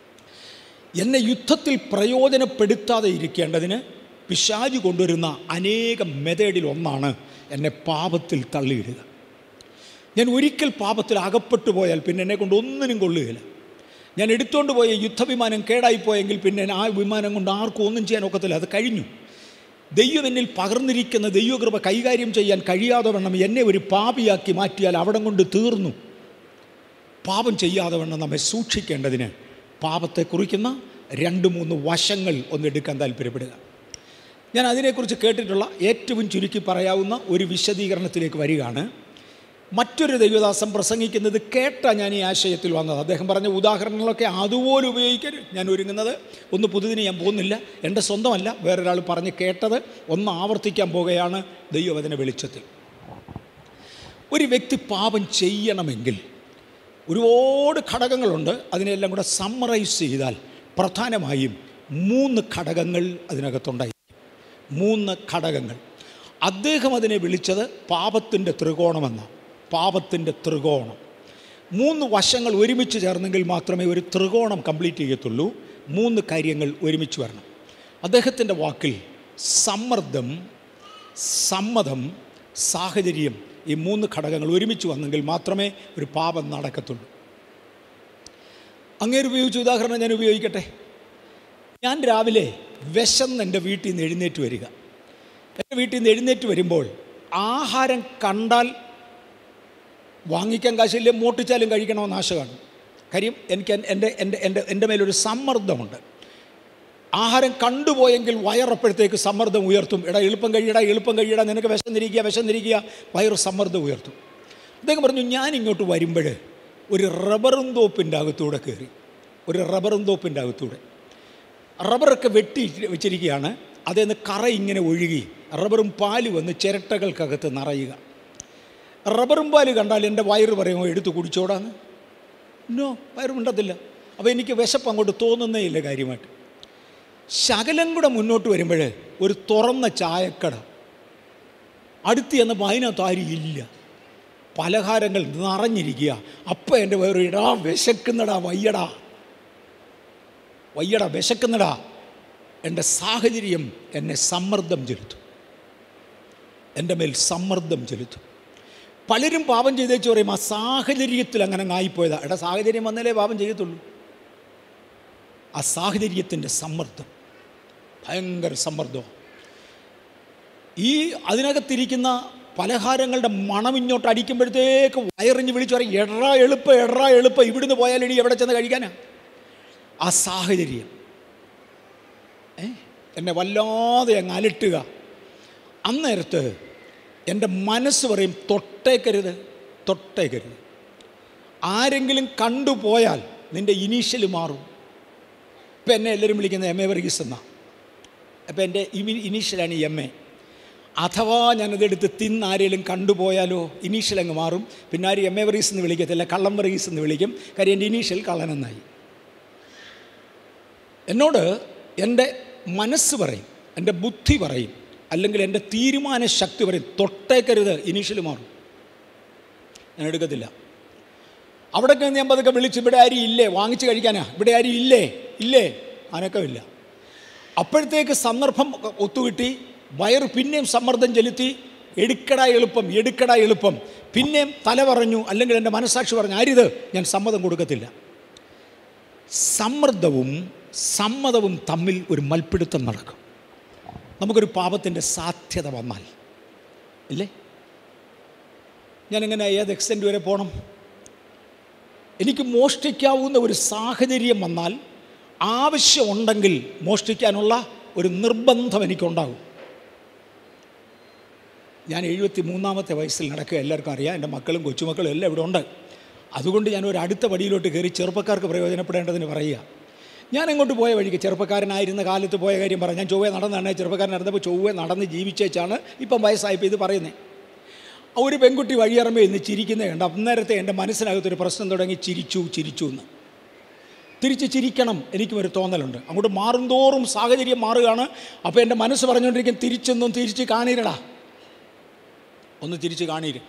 എന്നെ യുദ്ധത്തിൽ പ്രയോജനപ്പെടുത്താതെ ഇരിക്കേണ്ടതിന് പിശാച് കൊണ്ടുവരുന്ന അനേകം മെത്തേഡിൽ ഒന്നാണ് എന്നെ പാപത്തിൽ തള്ളിയിടുക. ഞാൻ ഒരിക്കൽ പാപത്തിൽ അകപ്പെട്ടു പോയാൽ പിന്നെ എന്നെ കൊണ്ട് ഒന്നിനും കൊള്ളുകയില്ല. ഞാൻ എടുത്തുകൊണ്ട് പോയ യുദ്ധവിമാനം കേടായിപ്പോയെങ്കിൽ പിന്നെ ആ വിമാനം കൊണ്ട് ആർക്കും ഒന്നും ചെയ്യാൻ ഒക്കത്തില്ല. അത് കഴിഞ്ഞു. ദൈവം എന്നിൽ പകർന്നിരിക്കുന്ന ദൈവകൃപ കൈകാര്യം ചെയ്യാൻ കഴിയാതെ വണ്ണം എന്നെ ഒരു പാപിയാക്കി മാറ്റിയാൽ അവിടം കൊണ്ട് തീർന്നു. പാപം ചെയ്യാതെ വണ്ണം നമ്മെ സൂക്ഷിക്കേണ്ടതിന് പാപത്തെ കുറിക്കുന്ന 2-3 വശങ്ങൾ ഒന്നെടുക്കാൻ താല്പര്യപ്പെടുക. ഞാൻ അതിനെക്കുറിച്ച് കേട്ടിട്ടുള്ള ഏറ്റവും ചുരുക്കി പറയാവുന്ന ഒരു വിശദീകരണത്തിലേക്ക് വരികയാണ്. മറ്റൊരു ദൈവദാസൻ പ്രസംഗിക്കുന്നത് കേട്ട ഞാൻ ഈ ആശയത്തിൽ വന്നത്. അദ്ദേഹം പറഞ്ഞ ഉദാഹരണങ്ങളൊക്കെ അതുപോലെ ഉപയോഗിക്കാൻ ഞാൻ ഒരുങ്ങുന്നത്. ഒന്ന് പുതുതിന് ഞാൻ പോകുന്നില്ല, എൻ്റെ സ്വന്തമല്ല, വേറൊരാൾ പറഞ്ഞ് കേട്ടത് ഒന്ന് ആവർത്തിക്കാൻ പോകുകയാണ് ദൈവവചന വെളിച്ചത്തിൽ. ഒരു വ്യക്തി പാപം ചെയ്യണമെങ്കിൽ ഒരുപാട് ഘടകങ്ങളുണ്ട്. അതിനെല്ലാം കൂടെ സമ്മറൈസ് ചെയ്താൽ പ്രധാനമായും 3 ഘടകങ്ങൾ അതിനകത്തുണ്ടായി. 3 ഘടകങ്ങൾ. അദ്ദേഹം അതിനെ വിളിച്ചത് പാപത്തിൻ്റെ ത്രികോണമെന്നാണ്. പാപത്തിൻ്റെ ത്രികോണം. 3 വശങ്ങൾ ഒരുമിച്ച് ചേർന്നെങ്കിൽ മാത്രമേ ഒരു ത്രികോണം കംപ്ലീറ്റ് ചെയ്യത്തുള്ളൂ. 3 കാര്യങ്ങൾ ഒരുമിച്ച് വരണം. അദ്ദേഹത്തിൻ്റെ വാക്കിൽ സമ്മർദ്ദം, സമ്മതം, സാഹചര്യം, ഈ 3 ഘടകങ്ങൾ ഒരുമിച്ച് വന്നെങ്കിൽ മാത്രമേ ഒരു പാപം നടക്കത്തുള്ളൂ. അങ്ങേര് ഉപയോഗിച്ച ഉദാഹരണം ഞാൻ ഉപയോഗിക്കട്ടെ. ഞാൻ രാവിലെ വിശന്ന് എൻ്റെ വീട്ടിൽ നിന്ന് എഴുന്നേറ്റ് വരിക. എൻ്റെ വീട്ടിൽ നിന്ന് എഴുന്നേറ്റ് വരുമ്പോൾ ആഹാരം കണ്ടാൽ വാങ്ങിക്കാൻ കാശില്ലേ, മോട്ടിച്ചാലും കഴിക്കണമെന്ന് ആശ കാണും. കാര്യം എനിക്ക് എൻ്റെ മേലൊരു സമ്മർദ്ദമുണ്ട്. ആഹാരം കണ്ടുപോയെങ്കിൽ വയറപ്പോഴത്തേക്ക് സമ്മർദ്ദം ഉയർത്തും. എളുപ്പം കഴിയടാ, നിനക്ക് വിശന്നിരിക്കുക, വയറ് സമ്മർദ്ദം ഉയർത്തും. അദ്ദേഹം പറഞ്ഞു, ഞാൻ ഇങ്ങോട്ട് വരുമ്പോൾ ഒരു റബ്ബറും തോപ്പിൻ്റെ അകത്തൂടെ കയറി. റബ്ബറൊക്കെ വെട്ടി വെച്ചിരിക്കുകയാണ്. അതിൽ നിന്ന് കറ ഇങ്ങനെ ഒഴുകി റബ്ബറും പാല് വന്ന് ചിരട്ടകൾക്കകത്ത് നിറയുക. റബ്ബറും പാല് കണ്ടാൽ എൻ്റെ വയറ് പറയുമോ എടുത്ത് കുടിച്ചോടാന്ന്? നോ, വയറുമുണ്ടത്തില്ല. അപ്പോൾ എനിക്ക് വിശപ്പ് അങ്ങോട്ട് തോന്നുന്നേ ഇല്ല കാര്യമായിട്ട്. ശകലം കൂടെ മുന്നോട്ട് വരുമ്പോൾ ഒരു തുറന്ന ചായക്കട. അടുത്ത് ചെന്നപ്പോൾ അതിനകത്ത് ആരും ഇല്ല. പലഹാരങ്ങൾ നിറഞ്ഞിരിക്കുക. അപ്പം എൻ്റെ വയറ് വിശക്കുന്നടാ, വയ്യടാ വിശക്കുന്നടാ. എൻ്റെ സാഹചര്യം എന്നെ സമ്മർദ്ദം ചെലുത്തും, എൻ്റെ മേൽ സമ്മർദ്ദം ചെലുത്തും. പലരും പാപം ചെയ്തേച്ച് പറയും ആ സാഹചര്യത്തിൽ അങ്ങനെ ആയിപ്പോയതാ. സാഹചര്യം വന്നാലേ പാപം ചെയ്യത്തുള്ളൂ. ആ സാഹചര്യത്തിൻ്റെ സമ്മർദ്ദം, ഭയങ്കര സമ്മർദ്ദം. ഈ അതിനകത്തിരിക്കുന്ന പലഹാരങ്ങളുടെ മണം ഇങ്ങോട്ട് അടിക്കുമ്പോഴത്തേക്ക് വയറിഞ്ഞ് വിളിച്ചു പറയും, എടാ എളുപ്പം ഇവിടുന്ന് പോയാൽ ഇനി എവിടെ ചെന്ന് കഴിക്കാനാ? ആ സാഹചര്യം എന്നെ വല്ലാതെ അങ്ങ് അലട്ടുക. അന്നേരത്ത് എൻ്റെ മനസ്സ് പറയും തൊട്ടേക്കരുത്. ആരെങ്കിലും കണ്ടുപോയാൽ നിൻ്റെ ഇനീഷ്യൽ മാറും. ഇപ്പം എന്നെ എല്ലാവരും വിളിക്കുന്നത് MA വർഗീസ് എന്നാണ്. അപ്പം എൻ്റെ ഇനീഷ്യലാണ് MA. അഥവാ ഞാനതെടുത്ത് ആരെങ്കിലും കണ്ടുപോയാലോ ഇനീഷ്യൽ അങ്ങ് മാറും. പിന്നെ ആരും MA വർഗീസ് എന്ന് വിളിക്കത്തില്ല, കള്ളം വർഗീസ് എന്ന് വിളിക്കും. കാര്യം എൻ്റെ ഇനീഷ്യൽ കള്ളനെന്നായി. എന്നോട് എൻ്റെ മനസ്സ് പറയും, എൻ്റെ ബുദ്ധി പറയും, അല്ലെങ്കിൽ എൻ്റെ തീരുമാന ശക്തി പറയും തൊട്ടേക്കരുത്, ഇനീഷ്യൽ മാറും. ഞാൻ എടുക്കത്തില്ല. അവിടേക്ക് ഞാൻ പതുക്കെ വിളിച്ച്, ഇവിടെ ആരും ഇല്ലേ വാങ്ങിച്ച് കഴിക്കാനാ? ഇവിടെ ആരും ഇല്ലേ? അനക്കമില്ല. അപ്പോഴത്തേക്ക് സന്ദർഭം ഒത്തുകിട്ടി. വയറ് പിന്നെയും സമ്മർദ്ദം ചെലുത്തി. എടുക്കടാ എളുപ്പം. പിന്നെയും തല പറഞ്ഞു, അല്ലെങ്കിൽ എൻ്റെ മനസ്സാക്ഷി പറഞ്ഞു ആരിത്, ഞാൻ സമ്മതം കൊടുക്കത്തില്ല. സമ്മതവും തമ്മിൽ ഒരു മൽപ്പിടുത്തം നടക്കും. നമുക്കൊരു പാപത്തിൻ്റെ സാധ്യത വന്നാൽ ഇല്ലേ, ഞാനെങ്ങനെ ഏത് എക്സ്റ്റെൻറ്റ് വരെ പോകണം? എനിക്ക് മോഷ്ടിക്കാവുന്ന ഒരു സാഹചര്യം വന്നാൽ, ആവശ്യമുണ്ടെങ്കിൽ മോഷ്ടിക്കാനുള്ള ഒരു നിർബന്ധം എനിക്കുണ്ടാകും. ഞാൻ 73-ാമത്തെ വയസ്സിൽ നടക്കുക, എല്ലാവർക്കും അറിയാം. എൻ്റെ മക്കളും കൊച്ചുമക്കളും എല്ലാം ഇവിടെ ഉണ്ട്. അതുകൊണ്ട് ഞാൻ ഒരു അടുത്ത പടിയിലോട്ട് കയറി ചെറുപ്പക്കാർക്ക് പ്രയോജനപ്പെടേണ്ടതിന് പറയുക. ഞാൻ അങ്ങോട്ട് പോയ വഴിക്ക് ചെറുപ്പക്കാരനായിരുന്ന കാലത്ത് പോയ കാര്യം പറയാം. ഞാൻ ചൊവ്വേ നടന്നാണ്, ചെറുപ്പക്കാരൻ നടന്നപ്പോൾ ചൊവ്വേ നടന്ന് ജീവിച്ചേച്ചാണ് ഇപ്പം വയസ്സായപ്പോൾ ഇത് പറയുന്നത്. ഒരു പെൺകുട്ടി വഴിയിറമ്പേ ഇന്ന് ചിരിക്കുന്നത് കണ്ട് അന്നേരത്തെ എൻ്റെ മനസ്സിനകത്തൊരു പ്രശ്നം തുടങ്ങി, ചിരിച്ചു എന്ന്. തിരിച്ച് ചിരിക്കണം എനിക്കും ഒരു തോന്നലുണ്ട്. അങ്ങോട്ട് മാറുന്തോറും സാഹചര്യം മാറുകയാണ്. അപ്പോൾ എൻ്റെ മനസ്സ് പറഞ്ഞുകൊണ്ടിരിക്കും, തിരിച്ച് കാണീരടാ, ഒന്ന് തിരിച്ച് കാണീര്.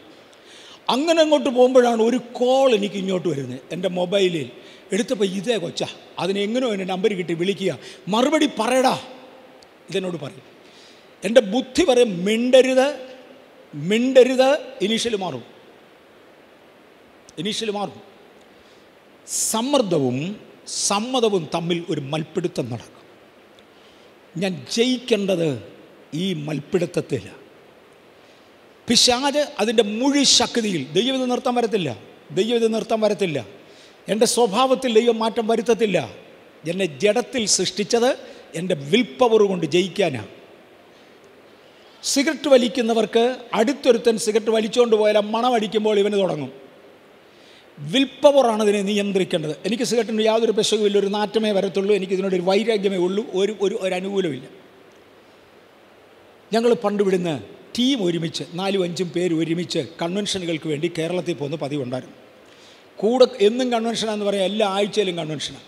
അങ്ങനെ അങ്ങോട്ട് പോകുമ്പോഴാണ് ഒരു കോൾ എനിക്ക് ഇങ്ങോട്ട് വരുന്നത് എൻ്റെ മൊബൈലിൽ. എടുത്തപ്പോൾ ഇതേ കൊച്ച, അതിനെങ്ങനെയോ എൻ്റെ നമ്പർ കിട്ടി വിളിക്കുക, മറുപടി പറയടാ ഇതെന്നോട് പറയും. എൻ്റെ ബുദ്ധി പറയും മിണ്ടരുത്. ഇനീഷ്യൽ മാറും. സമ്മതവും തമ്മിൽ ഒരു മൽപ്പിടുത്തം നടക്കും. ഞാൻ ജയിക്കേണ്ടത് ഈ മൽപ്പിടുത്തത്തില്ല. പിശാച് അതിൻ്റെ മുഴു ശക്തിയിൽ ദൈവം ഇത് നിർത്താൻ വരത്തില്ല. എൻ്റെ സ്വഭാവത്തിൽ ദൈവം മാറ്റം വരുത്തത്തില്ല. എന്നെ ജഡത്തിൽ സൃഷ്ടിച്ചത് എൻ്റെ വിൽ പവർ കൊണ്ട് ജയിക്കാനാണ്. സിഗരറ്റ് വലിക്കുന്നവർക്ക് അടുത്തൊരുത്തൻ സിഗരറ്റ് വലിച്ചുകൊണ്ട് പോയാൽ മണമടിക്കുമ്പോൾ ഇവന് തുടങ്ങും. വിൽ പവറാണ് ഇതിനെ നിയന്ത്രിക്കേണ്ടത്. എനിക്ക് സിഗരറ്റിന് യാതൊരു പെശകുമില്ല, ഒരു നാറ്റമേ വരത്തുള്ളൂ. എനിക്കിതിനോടൊരു വൈരാഗ്യമേ ഉള്ളൂ, ഒരു അനുകൂലമില്ല. ഞങ്ങൾ പണ്ട് വിടുന്ന ടീം ഒരുമിച്ച് 4-5 പേര് ഒരുമിച്ച് കൺവെൻഷനുകൾക്ക് വേണ്ടി കേരളത്തിൽ പോകുന്ന പതിവുണ്ടായിരുന്നു. കൂടെ എന്നും കൺവെൻഷനാന്ന് പറയാം, എല്ലാ ആഴ്ചയിലും കൺവെൻഷനാണ്.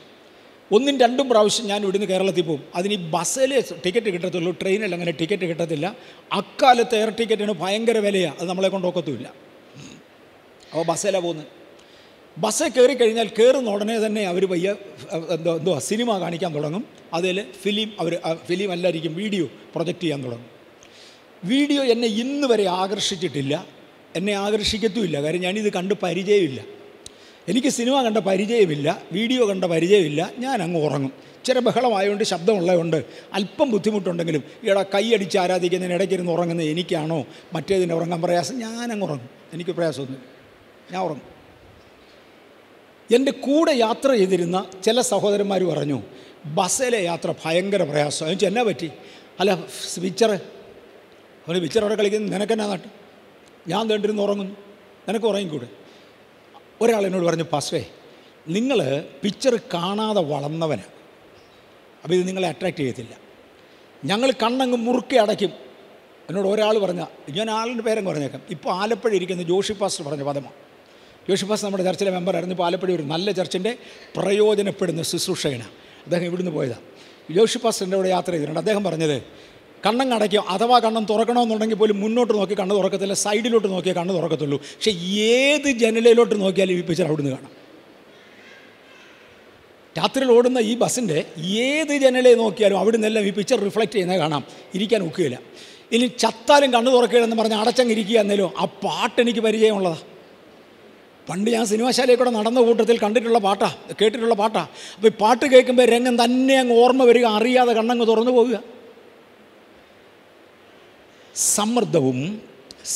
1-2 പ്രാവശ്യം ഞാൻ ഇവിടുന്ന് കേരളത്തിൽ പോകും. അതിന് ഈ ബസ്സിൽ ടിക്കറ്റ് കിട്ടത്തുള്ളൂ, ട്രെയിനിൽ അങ്ങനെ ടിക്കറ്റ് കിട്ടത്തില്ല. അക്കാലത്ത് എയർ ടിക്കറ്റിന് ഭയങ്കര വിലയാണ്, അത് നമ്മളെ കൊണ്ട് ഒക്കത്തുമില്ല. അപ്പോൾ ബസ്സിലാണ് പോകുന്നത്. ബസ്സിൽ കയറി കഴിഞ്ഞാൽ കയറുന്ന ഉടനെ തന്നെ അവർ എന്തുവാ സിനിമ കാണിക്കാൻ തുടങ്ങും. അതിൽ ഫിലിം അല്ലായിരിക്കും, വീഡിയോ പ്രൊജക്റ്റ് ചെയ്യാൻ തുടങ്ങും. വീഡിയോ എന്നെ ഇന്ന് വരെ ആകർഷിച്ചിട്ടില്ല, എന്നെ ആകർഷിക്കത്തുമില്ല. കാര്യം ഞാനിത് കണ്ട് പരിചയമില്ല. എനിക്ക് സിനിമ കണ്ട പരിചയമില്ല, വീഡിയോ കണ്ട പരിചയമില്ല. ഞാൻ അങ്ങ് ഉറങ്ങും. ഇച്ചിരി ബഹളമായതുകൊണ്ട്, ശബ്ദമുള്ളതുകൊണ്ട് അല്പം ബുദ്ധിമുട്ടുണ്ടെങ്കിലും കൈയടിച്ച് ആരാധിക്കുന്നതിന് ഇടയ്ക്കിരുന്ന് ഉറങ്ങുന്നത് എനിക്കാണോ മറ്റേതിന് ഉറങ്ങാൻ പ്രയാസം? ഞാനങ്ങ് ഉറങ്ങും. എനിക്ക് പ്രയാസമൊന്നുമില്ല, ഞാൻ ഉറങ്ങും. എൻ്റെ കൂടെ യാത്ര ചെയ്തിരുന്ന ചില സഹോദരന്മാർ പറഞ്ഞു, ബസ്സിലെ യാത്ര ഭയങ്കര പ്രയാസം. എന്ന് വെച്ചാൽ എന്നാ പറ്റി? അല്ല പിക്ചർ അവിടെ കളിക്കുന്നത് നിനക്കെന്നാ നാട്ട്? ഞാൻ തേണ്ടിരുന്ന് ഉറങ്ങുന്നു, നിനക്ക് ഉറങ്ങിക്കൂടെ? ഒരാൾ എന്നോട് പറഞ്ഞു, പാസ്വേ നിങ്ങൾ പിക്ചർ കാണാതെ വളർന്നവന്, അപ്പോൾ ഇത് നിങ്ങളെ അട്രാക്റ്റ് ചെയ്യത്തില്ല. ഞങ്ങൾ കണ്ണങ്ങ് മുറുക്കി അടയ്ക്കും. എന്നോട് ഒരാൾ പറഞ്ഞ, ഞാൻ ആളിൻ്റെ പേരങ്ങ് പറഞ്ഞേക്കാം, ഇപ്പോൾ ആലപ്പുഴ ഇരിക്കുന്ന ജോഷി പാസ്റ്റർ പറഞ്ഞ പദമാണ്. ജോഷി പാസ്റ്റർ നമ്മുടെ ചർച്ചിലെ മെമ്പറായിരുന്നു. ഇപ്പോൾ ആലപ്പുഴ ഒരു നല്ല ചർച്ചിൻ്റെ പ്രയോജനപ്പെടുന്ന ശുശ്രൂഷകനാണ്. അദ്ദേഹം ഇവിടുന്ന് പോയതാണ്. ജോഷി പാസ്റ്ററിൻ്റെ കൂടെ യാത്ര ചെയ്തിട്ടുണ്ട്. അദ്ദേഹം പറഞ്ഞത്, കണ്ണങ്ങ് അടയ്ക്കും. അഥവാ കണ്ണം തുറക്കണമെന്നുണ്ടെങ്കിൽ പോലും മുന്നോട്ട് നോക്കി കണ്ണ് തുറക്കത്തില്ല, സൈഡിലോട്ട് നോക്കിയാൽ കണ്ണ് തുറക്കത്തുള്ളൂ. പക്ഷേ ഏത് ജനലിലോട്ട് നോക്കിയാലും ഈ പിക്ചർ അവിടുന്ന് കാണാം. രാത്രിയിൽ ഓടുന്ന ഈ ബസ്സിൻ്റെ ഏത് ജനലെ നോക്കിയാലും അവിടുന്നെല്ലാം ഈ പിക്ചർ റിഫ്ലക്റ്റ് ചെയ്യുന്നത് കാണാം. ഇരിക്കാൻ ഒക്കുകയില്ല. ഇനി ചത്താലും കണ്ണ് തുറക്കുകയെന്ന് പറഞ്ഞ് അടച്ചങ്ങ് ഇരിക്കുക എന്നേലും ആ പാട്ട് എനിക്ക് പരിചയമുള്ളതാണ്. പണ്ട് ഞാൻ സിനിമാശാലയിൽ കൂടെ നടന്ന കൂട്ടത്തിൽ കേട്ടിട്ടുള്ള പാട്ടാണ്. അപ്പോൾ ഈ പാട്ട് കേൾക്കുമ്പോൾ രംഗം തന്നെ അങ്ങ് ഓർമ്മ വരിക, അറിയാതെ കണ്ണങ്ങ് തുറന്നു പോവുക.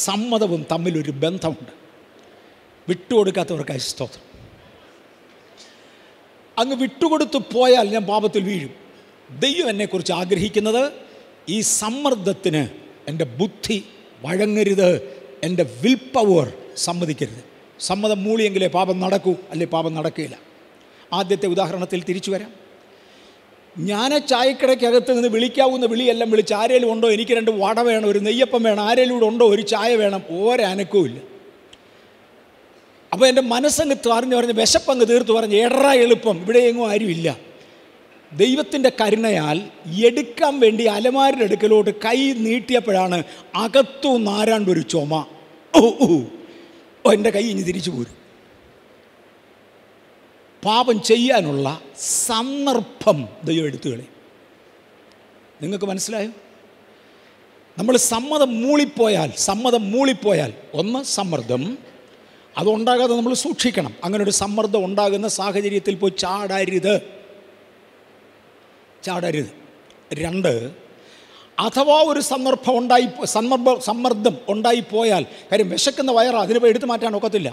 സമ്മതവും തമ്മിലൊരു ബന്ധമുണ്ട്. വിട്ടുകൊടുക്കാത്തവർക്കായി സ്തോത്രം. അങ്ങ് വിട്ടുകൊടുത്തു പോയാൽ ഞാൻ പാപത്തിൽ വീഴും. ദൈവം എന്നെക്കുറിച്ച് ആഗ്രഹിക്കുന്നത് ഈ സമ്മർദ്ദത്തിന് എൻ്റെ ബുദ്ധി വഴങ്ങരുത്, എൻ്റെ വിൽ പവർ സമ്മതിക്കരുത്. സമ്മതം മൂളിയെങ്കിലേ പാപം നടക്കൂ, അല്ലെ പാപം നടക്കുകയില്ല. ആദ്യത്തെ ഉദാഹരണത്തിൽ തിരിച്ചു വരാം. ഞാൻ ചായക്കടയ്ക്കകത്ത് നിന്ന് വിളിക്കാവുന്ന വിളിയെല്ലാം വിളിച്ച്, ആരേലും ഉണ്ടോ, എനിക്ക് 2 വട വേണം, ഒരു നെയ്യപ്പം വേണം, ആരേലും ഇവിടെ ഉണ്ടോ, ഒരു ചായ വേണം, ഒരനക്കവും ഇല്ല. അപ്പോൾ എൻ്റെ മനസ്സങ്ങ് പറഞ്ഞ് വിശപ്പങ്ങ് തീർത്ത് പറഞ്ഞ് എടറ എളുപ്പം, ഇവിടെ എങ്ങും ആരുമില്ല. ദൈവത്തിൻ്റെ കരുണയാൽ എടുക്കാൻ വേണ്ടി അലമാരുടെ അടുക്കലോട്ട് കൈ നീട്ടിയപ്പോഴാണ് അകത്തു നാരാണ്ടൊരു ചുമ. എൻ്റെ കൈ ഇനി തിരിച്ചു പോരും. പാപം ചെയ്യാനുള്ള സന്ദർഭം ദൈവം എടുത്തുകളെ. നിങ്ങൾക്ക് മനസ്സിലായോ? നമ്മൾ സമ്മതം മൂളിപ്പോയാൽ ഒന്ന് സമ്മർദ്ദം, അതുണ്ടാകാതെ നമ്മൾ സൂക്ഷിക്കണം. അങ്ങനെ ഒരു സമ്മർദ്ദം ഉണ്ടാകുന്ന സാഹചര്യത്തിൽ പോയി ചാടരുത്. 2, അഥവാ ഒരു സമ്മർദ്ദം ഉണ്ടായിപ്പോയാൽ, കാര്യം വിശക്കുന്ന വയറ് അതിനിപ്പോൾ എടുത്തു മാറ്റാൻ ഒക്കത്തില്ല.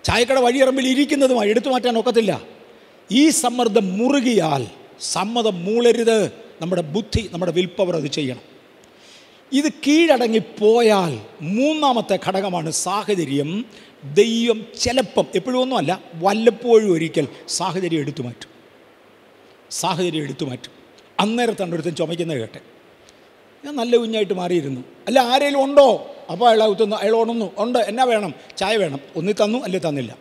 ചായക്കട വഴിയിറമ്പിൽ ഇരിക്കുന്നതുമായി എടുത്തു മാറ്റാൻ ഒക്കത്തില്ല. ഈ സമ്മർദ്ദം മുറുകിയാൽ സമ്മതം മൂളരുത്. നമ്മുടെ ബുദ്ധി, നമ്മുടെ വിൽ പവർ അത് ചെയ്യണം. ഇത് കീഴടങ്ങിപ്പോയാൽ മൂന്നാമത്തെ ഘടകമാണ് സാഹചര്യം. ദൈവം ചിലപ്പം, എപ്പോഴും ഒന്നുമല്ല, വല്ലപ്പോഴും ഒരിക്കൽ സാഹചര്യം എടുത്തു മാറ്റും. സാഹചര്യം എടുത്തു മാറ്റും. അന്നേരത്താണ് ഒരുത്തൻ ചുമയ്ക്കുന്നത് കേട്ടെ. ഞാൻ നല്ല കുഞ്ഞായിട്ട് മാറിയിരുന്നു. അല്ല, ആരെങ്കിലും ഉണ്ടോ? അപ്പോൾ അയാൾ ഔത്തുന്നു, അയാൾ ഉണർന്നു, ഉണ്ട്, എന്നാ വേണം? ചായ വേണം. ഒന്നി തന്നു, അല്ലേ തന്നില്ല.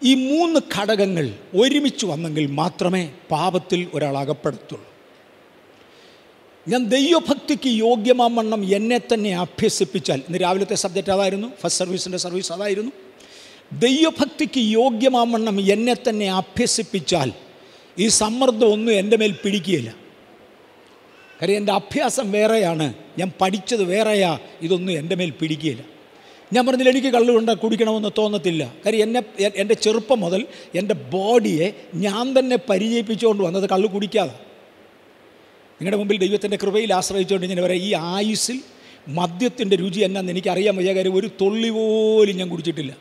ഈ മൂന്ന് ഘടകങ്ങൾ ഒരുമിച്ച് വന്നെങ്കിൽ മാത്രമേ പാപത്തിൽ ഒരാൾ അകപ്പെടുത്തുള്ളൂ. ഞാൻ ദൈവഭക്തിക്ക് യോഗ്യമാവണ്ണം എന്നെ തന്നെ അഭ്യസിപ്പിച്ചാൽ, ഇന്ന് രാവിലത്തെ സബ്ജക്റ്റ് അതായിരുന്നു, ഫസ്റ്റ് സർവീസിൻ്റെ സർവീസ് അതായിരുന്നു. ദൈവഭക്തിക്ക് യോഗ്യമാവണ്ണം എന്നെ തന്നെ അഭ്യസിപ്പിച്ചാൽ ഈ സമ്മർദ്ദം ഒന്നും എൻ്റെ മേൽ പിടിക്കുകയില്ല. കാര്യം എൻ്റെ അഭ്യാസം വേറെയാണ്, ഞാൻ പഠിച്ചത് വേറെയാ, ഇതൊന്നും എൻ്റെ മേൽ പിടിക്കുകയില്ല. ഞാൻ പറഞ്ഞില്ല എനിക്ക് കള്ള് കൊണ്ട് കുടിക്കണമെന്ന് തോന്നത്തില്ല. കാര്യം എൻ്റെ ചെറുപ്പം മുതൽ എൻ്റെ ബോഡിയെ ഞാൻ തന്നെ പരിചയിപ്പിച്ചുകൊണ്ട് വന്നത് കള്ള് കുടിക്കാതെ. നിങ്ങളുടെ മുമ്പിൽ ദൈവത്തിൻ്റെ കൃപയിൽ ആശ്രയിച്ചുകൊണ്ട് ഞാൻ പറയാം, ഈ ആയുസ്സിൽ മദ്യത്തിൻ്റെ രുചി എന്നാന്ന് എനിക്കറിയാൻ വയ്യ. കാര്യം ഒരു തുള്ളി പോലും ഞാൻ കുടിച്ചിട്ടില്ല,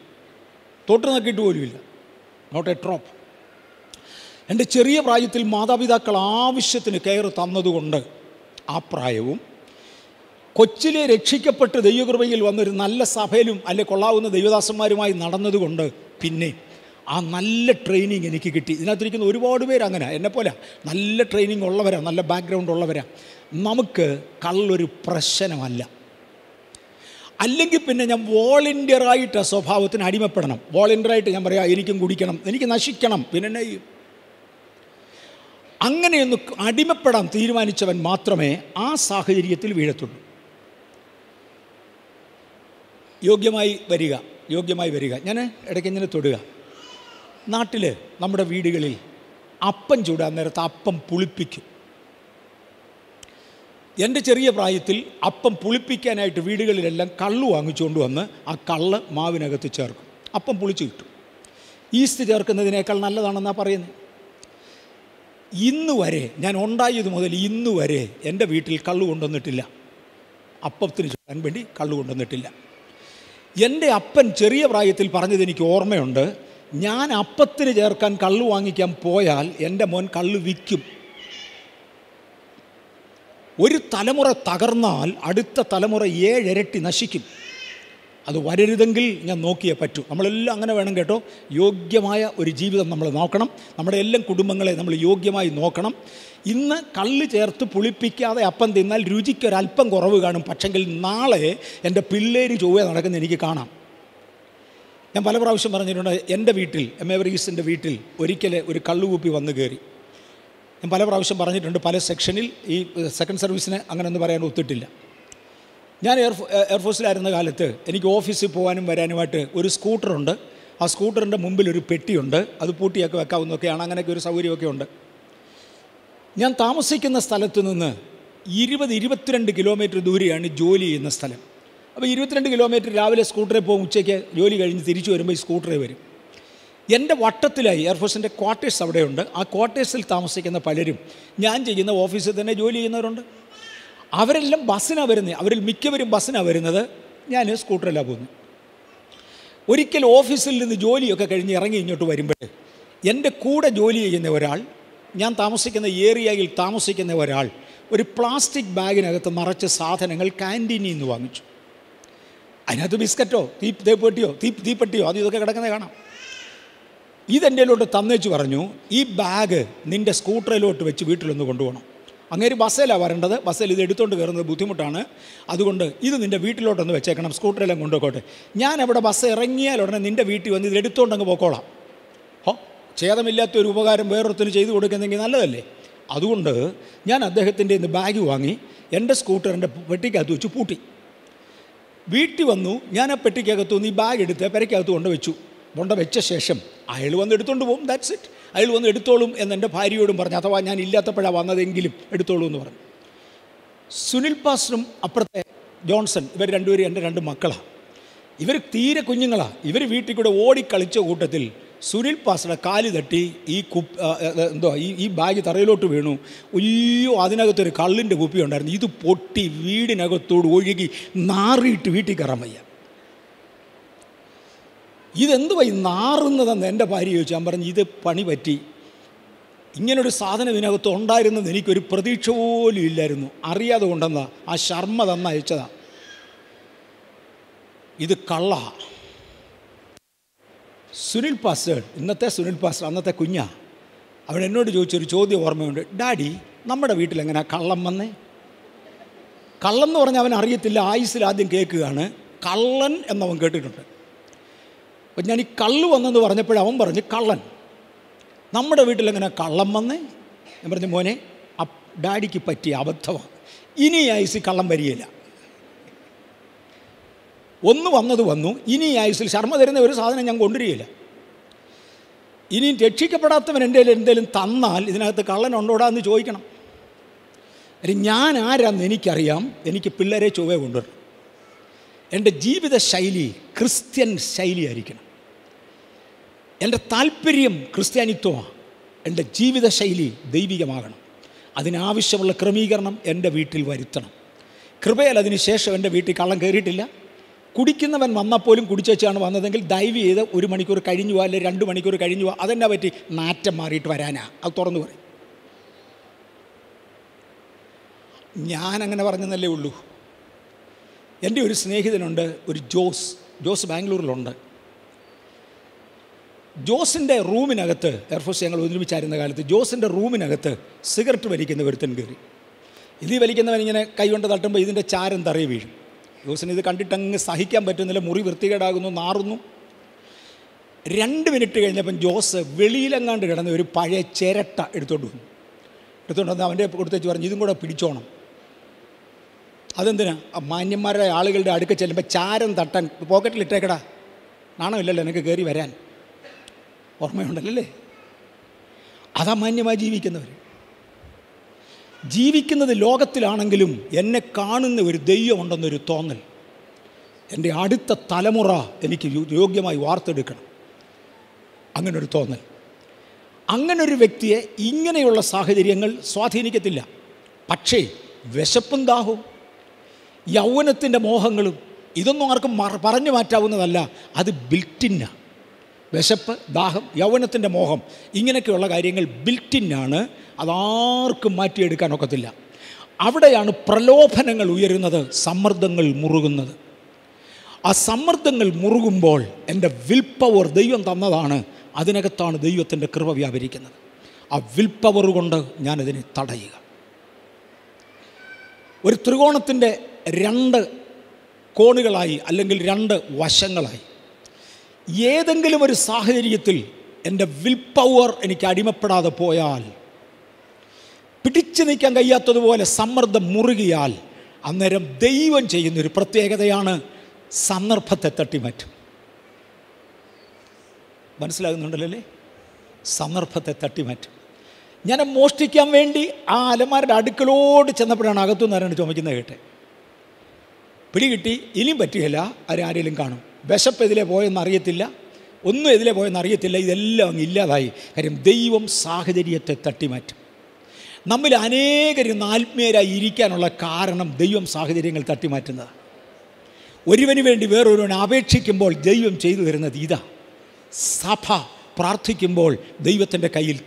തൊട്ട് നോക്കിയിട്ട് പോലുമില്ല, നോട്ട് എ ഡ്രോപ്പ്. എൻ്റെ ചെറിയ പ്രായത്തിൽ മാതാപിതാക്കൾ ആവശ്യത്തിന് കെയർ തന്നതുകൊണ്ട് ആ പ്രായവും കൊച്ചിലെ രക്ഷിക്കപ്പെട്ട് ദൈവകൃപയിൽ വന്നൊരു നല്ല സഭയിലും അല്ലെ കൊള്ളാവുന്ന ദൈവദാസന്മാരുമായി നടന്നതുകൊണ്ട് പിന്നെ ആ നല്ല ട്രെയിനിങ് എനിക്ക് കിട്ടി. ഇതിനകത്തിരിക്കുന്ന ഒരുപാട് പേര് അങ്ങനെ എന്നെപ്പോലെ നല്ല ട്രെയിനിങ് ഉള്ളവരാണ്, നല്ല ബാക്ക്ഗ്രൗണ്ട് ഉള്ളവരാണ്. നമുക്ക് കള്ളൊരു പ്രശ്നമല്ല. അല്ലെങ്കിൽ പിന്നെ ഞാൻ വോളണ്ടിയറായിട്ട് ആ സ്വഭാവത്തിന് അടിമപ്പെടണം. വോളണ്ടിയറായിട്ട് ഞാൻ പറയാം എനിക്കും കുടിക്കണം, എനിക്ക് നശിക്കണം, പിന്നെ എന്നെ അങ്ങനെയൊന്ന് അടിമപ്പെടാൻ തീരുമാനിച്ചവൻ മാത്രമേ ആ സാഹചര്യത്തിൽ വീഴത്തുള്ളൂ. യോഗ്യമായി വരിക. ഞാൻ ഇടയ്ക്ക് ഇങ്ങനെ തൊടുക. നാട്ടിൽ നമ്മുടെ വീടുകളിൽ അപ്പം ചൂടാൻ നേരത്ത് അപ്പം പുളിപ്പിക്കും. എൻ്റെ ചെറിയ പ്രായത്തിൽ അപ്പം പുളിപ്പിക്കാനായിട്ട് വീടുകളിലെല്ലാം കള്ള് വാങ്ങിച്ചുകൊണ്ട് വന്ന് ആ കള്ള് മാവിനകത്ത് ചേർക്കും. അപ്പം പുളിച്ച് കിട്ടും. ഈസ്റ്റ് ചേർക്കുന്നതിനേക്കാൾ നല്ലതാണെന്നാണ് പറയുന്നത്. ഇന്ന് വരെ ഞാൻ ഉണ്ടായത് മുതൽ ഇന്ന് വരെ എൻ്റെ വീട്ടിൽ കള്ള് കൊണ്ടുവന്നിട്ടില്ല. അപ്പത്തിന് ചൂടാൻ വേണ്ടി കള്ള് കൊണ്ടുവന്നിട്ടില്ല. എൻ്റെ അപ്പൻ ചെറിയ പ്രായത്തിൽ പറഞ്ഞത് എനിക്ക് ഓർമ്മയുണ്ട്, ഞാൻ അപ്പത്തിന് ചേർക്കാൻ കള്ള് വാങ്ങിക്കാൻ പോയാൽ എൻ്റെ മോൻ കള്ള് വിൽക്കും. ഒരു തലമുറ തകർന്നാൽ അടുത്ത തലമുറ 7 ഇരട്ടി നശിക്കും. അത് വരരുതെങ്കിൽ ഞാൻ നോക്കിയേ പറ്റൂ. നമ്മളെല്ലാം അങ്ങനെ വേണം കേട്ടോ. യോഗ്യമായ ഒരു ജീവിതം നമ്മൾ നോക്കണം. നമ്മുടെ എല്ലാം കുടുംബങ്ങളെ നമ്മൾ യോഗ്യമായി നോക്കണം. ഇന്ന് കള്ള് ചേർത്ത് പുളിപ്പിക്കാതെ അപ്പം തിന്നാൽ രുചിക്കൊരല്പം കുറവ് കാണും. പക്ഷെങ്കിൽ നാളെ എൻ്റെ പിള്ളേര് ചൊവ്വ നടക്കുന്ന എനിക്ക് കാണാം. ഞാൻ പല പ്രാവശ്യം പറഞ്ഞിട്ടുണ്ട്, എൻ്റെ വീട്ടിൽ എമേവറീസിൻ്റെ വീട്ടിൽ ഒരിക്കൽ ഒരു കള്ളുകൂപ്പി വന്ന് കയറി. ഞാൻ പല പ്രാവശ്യം പറഞ്ഞിട്ടുണ്ട്, പല സെക്ഷനിൽ ഈ സെക്കൻഡ് സർവീസിന് അങ്ങനെ ഒന്നും പറയാൻ ഒത്തിട്ടില്ല. ഞാൻ എയർഫോഴ്സിലായിരുന്ന കാലത്ത് എനിക്ക് ഓഫീസിൽ പോകാനും വരാനുമായിട്ട് ഒരു സ്കൂട്ടറുണ്ട്. ആ സ്കൂട്ടറിൻ്റെ മുമ്പിൽ ഒരു പെട്ടിയുണ്ട്, അത് പൂട്ടിയൊക്കെ വെക്കാവുന്നതൊക്കെയാണ്, അങ്ങനെയൊക്കെ ഒരു സൗകര്യമൊക്കെ ഉണ്ട്. ഞാൻ താമസിക്കുന്ന സ്ഥലത്ത് നിന്ന് 20-22 കിലോമീറ്റർ ദൂരെയാണ് ജോലി ചെയ്യുന്ന സ്ഥലം. അപ്പോൾ 22 കിലോമീറ്റർ രാവിലെ സ്കൂട്ടറിൽ പോകും, ഉച്ചയ്ക്ക് ജോലി കഴിഞ്ഞ് തിരിച്ചു വരുമ്പോൾ ഈ സ്കൂട്ടറിൽ വരും. എൻ്റെ വട്ടത്തിലായി എയർഫോഴ്സിൻ്റെ ക്വാർട്ടേഴ്സ് അവിടെയുണ്ട്. ആ ക്വാർട്ടേഴ്സിൽ താമസിക്കുന്ന പലരും ഞാൻ ചെയ്യുന്ന ഓഫീസിൽ തന്നെ ജോലി ചെയ്യുന്നവരുണ്ട്. അവരെല്ലാം ബസ്സിനാണ് വരുന്നത്. അവരിൽ മിക്കവരും ബസ്സിനാണ് വരുന്നത്, ഞാൻ സ്കൂട്ടറിലാണ് പോകുന്നത്. ഒരിക്കൽ ഓഫീസിൽ നിന്ന് ജോലിയൊക്കെ കഴിഞ്ഞ് ഇറങ്ങി ഇങ്ങോട്ട് വരുമ്പോൾ എൻ്റെ കൂടെ ജോലി ചെയ്യുന്ന ഒരാൾ, ഞാൻ താമസിക്കുന്ന ഏരിയയിൽ താമസിക്കുന്ന ഒരാൾ ഒരു പ്ലാസ്റ്റിക് ബാഗിനകത്ത് നിറച്ച് സാധനങ്ങൾ ക്യാൻറ്റീനിൽ നിന്ന് വാങ്ങിച്ചു. അതിനകത്ത് ബിസ്ക്കറ്റോ തീപ്പെട്ടിയോ അത് ഇതൊക്കെ കിടക്കുന്നത് കാണാം. ഇതെൻ്റെയിലോട്ട് തന്നേച്ച് പറഞ്ഞു, ഈ ബാഗ് നിൻ്റെ സ്കൂട്ടറിലോട്ട് വെച്ച് വീട്ടിലൊന്ന് കൊണ്ടുപോകണം. അങ്ങേര് ബസ്സിലാണ് വരേണ്ടത്, ബസ്സിൽ ഇത് എടുത്തുകൊണ്ട് കയറുന്നത് ബുദ്ധിമുട്ടാണ്, അതുകൊണ്ട് ഇത് നിൻ്റെ വീട്ടിലോട്ടൊന്ന് വെച്ചേക്കണം, സ്കൂട്ടറെല്ലാം കൊണ്ടുപോയിക്കോട്ടെ. ഞാൻ അവിടെ ബസ് ഇറങ്ങിയാൽ ഉടനെ നിൻ്റെ വീട്ടിൽ വന്ന് ഇത് എടുത്തുകൊണ്ടങ്ങ് പോയിക്കോളാം. ഛേദമില്ലാത്തൊരു ഉപകാരം വേറൊരുത്തിന് ചെയ്തു കൊടുക്കുന്നെങ്കിൽ നല്ലതല്ലേ. അതുകൊണ്ട് ഞാൻ അദ്ദേഹത്തിൻ്റെ ഇന്ന് ബാഗ് വാങ്ങി എൻ്റെ സ്കൂട്ടറിൻ്റെ പെട്ടിക്കകത്ത് വെച്ച് പൂട്ടി. വീട്ടിൽ വന്നു, ഞാൻ ആ പെട്ടിക്കകത്തു നിന്ന് ഈ ബാഗ് എടുത്ത് പെരയ്ക്കകത്ത് വെച്ച ശേഷം അയാൾ വന്ന് എടുത്തുകൊണ്ട് പോകും. That's it. അയാൾ വന്ന് എടുത്തോളും എന്ന് എൻ്റെ ഭാര്യയോടും പറഞ്ഞു. അഥവാ ഞാൻ ഇല്ലാത്തപ്പോഴാണ് വന്നതെങ്കിലും എടുത്തോളൂ എന്ന് പറഞ്ഞു. സുനിൽ പാസ്റ്ററും അപ്പുറത്തെ ജോൺസൺ, ഇവർ രണ്ടുപേരും എൻ്റെ 2 മക്കളാണ്. ഇവർ തീരെ കുഞ്ഞുങ്ങളാണ്. ഇവർ വീട്ടിൽ കൂടെ ഓടിക്കളിച്ച കൂട്ടത്തിൽ സുനിൽ പാസ്റ്ററുടെ കാല് തട്ടി ഈ ബാഗ് തറയിലോട്ട് വീണു. അയ്യോ, അതിനകത്തൊരു കള്ളിൻ്റെ കുപ്പി ഉണ്ടായിരുന്നു. ഇത് പൊട്ടി വീടിനകത്തോട് ഒഴുകി നാറിയിട്ട് വീട്ടിൽ കയറാൻ വയ്യ. ഇതെന്തുവായി നാറുന്നതെന്ന് എൻ്റെ ഭാര്യ ചോദിച്ചു. ഞാൻ പറഞ്ഞു, ഇത് പണി പറ്റി. ഇങ്ങനൊരു സാധനം ഇതിനകത്ത് ഉണ്ടായിരുന്നത് എനിക്കൊരു പ്രതീക്ഷ പോലും ഇല്ലായിരുന്നു. അറിയാതെ കൊണ്ടെന്നാ ആ ശർമ്മ തന്ന അയച്ചതാ. ഇത് കള്ള. സുനിൽ പാസ്റ്റർ, ഇന്നത്തെ സുനിൽ പാസ്റ്റർ, അന്നത്തെ കുഞ്ഞാ, അവൻ എന്നോട് ചോദിച്ചൊരു ചോദ്യം ഓർമ്മയുണ്ട്. ഡാഡി, നമ്മുടെ വീട്ടിലെങ്ങനെയാ കള്ളം വന്നേ? കള്ളം എന്ന് പറഞ്ഞാൽ അവൻ അറിയത്തില്ല. ആയുസ്സിൽ ആദ്യം കേൾക്കുകയാണ്. കള്ളൻ എന്നവൻ കേട്ടിട്ടുണ്ട്. അപ്പം ഞാൻ ഈ കള്ള് വന്നെന്ന് പറഞ്ഞപ്പോഴവൻ പറഞ്ഞ് കള്ളൻ. നമ്മുടെ വീട്ടിലെങ്ങനെ കള്ളം വന്നേ? ഞാൻ പറഞ്ഞു, മോനെ, ഡാഡിക്ക് പറ്റിയ അബദ്ധമാണ്. ഇനി ആയുസ്സിൽ കള്ളം വരികയില്ല. ഒന്ന് വന്നത് വന്നു. ഇനി ആയുസ്സിൽ ശർമ്മ തരുന്ന ഒരു സാധനം ഞാൻ കൊണ്ടുവരികയില്ല. ഇനിയും രക്ഷിക്കപ്പെടാത്തവൻ എൻ്റെ എന്തെങ്കിലും തന്നാൽ ഇതിനകത്ത് കള്ളനുണ്ടോടാ എന്ന് ചോദിക്കണം. ഞാൻ ആരാന്ന് എനിക്കറിയാം. എനിക്ക് പിള്ളേരെ ചൊവ്വേ കൊണ്ടുവരണം. എൻ്റെ ജീവിത ശൈലി ക്രിസ്ത്യൻ ശൈലിയായിരിക്കണം. എൻ്റെ താല്പര്യം ക്രിസ്ത്യാനിത്വമാണ്. എൻ്റെ ജീവിത ശൈലി ദൈവികമാകണം. അതിനാവശ്യമുള്ള ക്രമീകരണം എൻ്റെ വീട്ടിൽ വരുത്തണം. കൃപയാൽ അതിന് ശേഷം എൻ്റെ വീട്ടിൽ കള്ളം കയറിയിട്ടില്ല. കുടിക്കുന്നവൻ വന്നപ്പോലും കുടിച്ചാണ് വന്നതെങ്കിൽ ദയവ് ചെയ്ത് 1 മണിക്കൂർ കഴിഞ്ഞു പോവാ, അല്ലെങ്കിൽ 2 മണിക്കൂർ കഴിഞ്ഞു പോവാ. അതെന്നാ പറ്റി? നാറ്റം മാറിയിട്ട് വരാനാ. അത് തുറന്നു പറയും. ഞാനങ്ങനെ പറഞ്ഞെന്നല്ലേ ഉള്ളൂ. എൻ്റെ ഒരു സ്നേഹിതനുണ്ട്, ഒരു ജോസ് ബാംഗ്ലൂരിലുണ്ട്. ജോസിൻ്റെ റൂമിനകത്ത്, എയർഫോഴ്സ് ഞങ്ങൾ ഒരുമിച്ചായിരുന്ന കാലത്ത്, ജോസിൻ്റെ റൂമിനകത്ത് സിഗരറ്റ് വലിക്കുന്ന ഒരുത്തൻ കയറി. ഇത് വലിക്കുന്നവൻ ഇങ്ങനെ കൈകൊണ്ട് തട്ടുമ്പോൾ ഇതിൻ്റെ ചാരം തറയെ വീഴും. ജോസിന് ഇത് കണ്ടിട്ടങ്ങ് സഹിക്കാൻ പറ്റുന്നില്ല. മുറി വൃത്തികേടാകുന്നു, നാറുന്നു. 2 മിനിറ്റ് കഴിഞ്ഞപ്പം ജോസ് വെളിയിലെങ്ങാണ്ട് കിടന്ന് ഒരു പഴയ ചിരട്ട എടുത്തുകൊണ്ട് വന്ന് അവൻ്റെ കൊടുത്തേച്ച് പറഞ്ഞു, ഇതും കൂടെ പിടിച്ചോണം. അതെന്തിനാ? മാന്യന്മാരുടെ ആളുകളുടെ അടുക്ക ചെല്ലുമ്പോൾ ചാരം തട്ടാൻ പോക്കറ്റിലിട്ടേക്കടാ, നാണമില്ലല്ലോ എനിക്ക് കയറി വരാൻ. ഓർമ്മയുണ്ടല്ലേ? അതാ മാന്യമായി ജീവിക്കുന്നവർ. ജീവിക്കുന്നത് ലോകത്തിലാണെങ്കിലും എന്നെ കാണുന്ന ഒരു ദൈവമുണ്ടെന്നൊരു തോന്നൽ. എൻ്റെ അടുത്ത തലമുറ എനിക്ക് യോഗ്യമായി വാർത്തെടുക്കണം, അങ്ങനൊരു തോന്നൽ. അങ്ങനൊരു വ്യക്തിയെ ഇങ്ങനെയുള്ള സാഹചര്യങ്ങൾ സ്വാധീനിക്കത്തില്ല. പക്ഷേ വിശപ്പും ദാഹവും യൗവനത്തിൻ്റെ മോഹങ്ങളും ഇതൊന്നും ആർക്കും പറഞ്ഞു മാറ്റാവുന്നതല്ല. അത് ബിൽറ്റിന്നാണ്. വിശപ്പ്, ദാഹം, യൗവനത്തിൻ്റെ മോഹം, ഇങ്ങനെയൊക്കെയുള്ള കാര്യങ്ങൾ ബിൽറ്റിന്നാണ്. അതാർക്കും മാറ്റിയെടുക്കാനൊക്കത്തില്ല. അവിടെയാണ് പ്രലോഭനങ്ങൾ ഉയരുന്നത്, സമ്മർദ്ദങ്ങൾ മുറുകുന്നത്. ആ സമ്മർദ്ദങ്ങൾ മുറുകുമ്പോൾ എൻ്റെ വിൽ പവർ ദൈവം തന്നതാണ്. അതിനകത്താണ് ദൈവത്തിൻ്റെ കൃപ വ്യാപരിക്കുന്നത്. ആ വിൽ പവർ കൊണ്ട് ഞാനതിനെ തടയുക. ഒരു ത്രികോണത്തിൻ്റെ 2 കോണുകളായി അല്ലെങ്കിൽ 2 വശങ്ങളായി ഏതെങ്കിലും ഒരു സാഹചര്യത്തിൽ എൻ്റെ വിൽ പവർ എനിക്ക് അടിമപ്പെടാതെ പോയാൽ, പിടിച്ചു നിൽക്കാൻ കഴിയാത്തതുപോലെ സമ്മർദ്ദം മുറുകിയാൽ, അന്നേരം ദൈവം ചെയ്യുന്നൊരു പ്രത്യേകതയാണ് സന്ദർഭത്തെ തട്ടിമാറ്റും. മനസ്സിലാകുന്നുണ്ടല്ലേ? സന്ദർഭത്തെ തട്ടിമാറ്റും. ഞാൻ മോഷ്ടിക്കാൻ വേണ്ടി ആ അലമാരുടെ അടുക്കളോട് ചെന്നപ്പോഴാണ് അകത്തുനിന്ന് ആരാണ് ചുമക്കുന്നത് കേട്ടെ. പിടികിട്ടി. ഇനിയും പറ്റുകയില്ല. ആരെങ്കിലും കാണും. വിശപ്പ് എതിലെ പോയെന്ന് അറിയത്തില്ല, ഒന്നും എതിലെ പോയെന്ന് അറിയത്തില്ല. ഇതെല്ലാം അങ്ങ് ഇല്ലാതായി. കാര്യം ദൈവം സാഹചര്യത്തെ തട്ടിമാറ്റും. നമ്മിൽ അനേകരും ആത്മീയരായി ഇരിക്കാനുള്ള കാരണം ദൈവം സാഹചര്യങ്ങൾ തട്ടിമാറ്റുന്നതാണ്. ഒരുവന് വേണ്ടി വേറൊരുവൻ അപേക്ഷിക്കുമ്പോൾ ദൈവം ചെയ്തു തരുന്നത് ഇതാ. സഭ പ്രാർത്ഥിക്കുമ്പോൾ ദൈവത്തിൻ്റെ കയ്യിൽ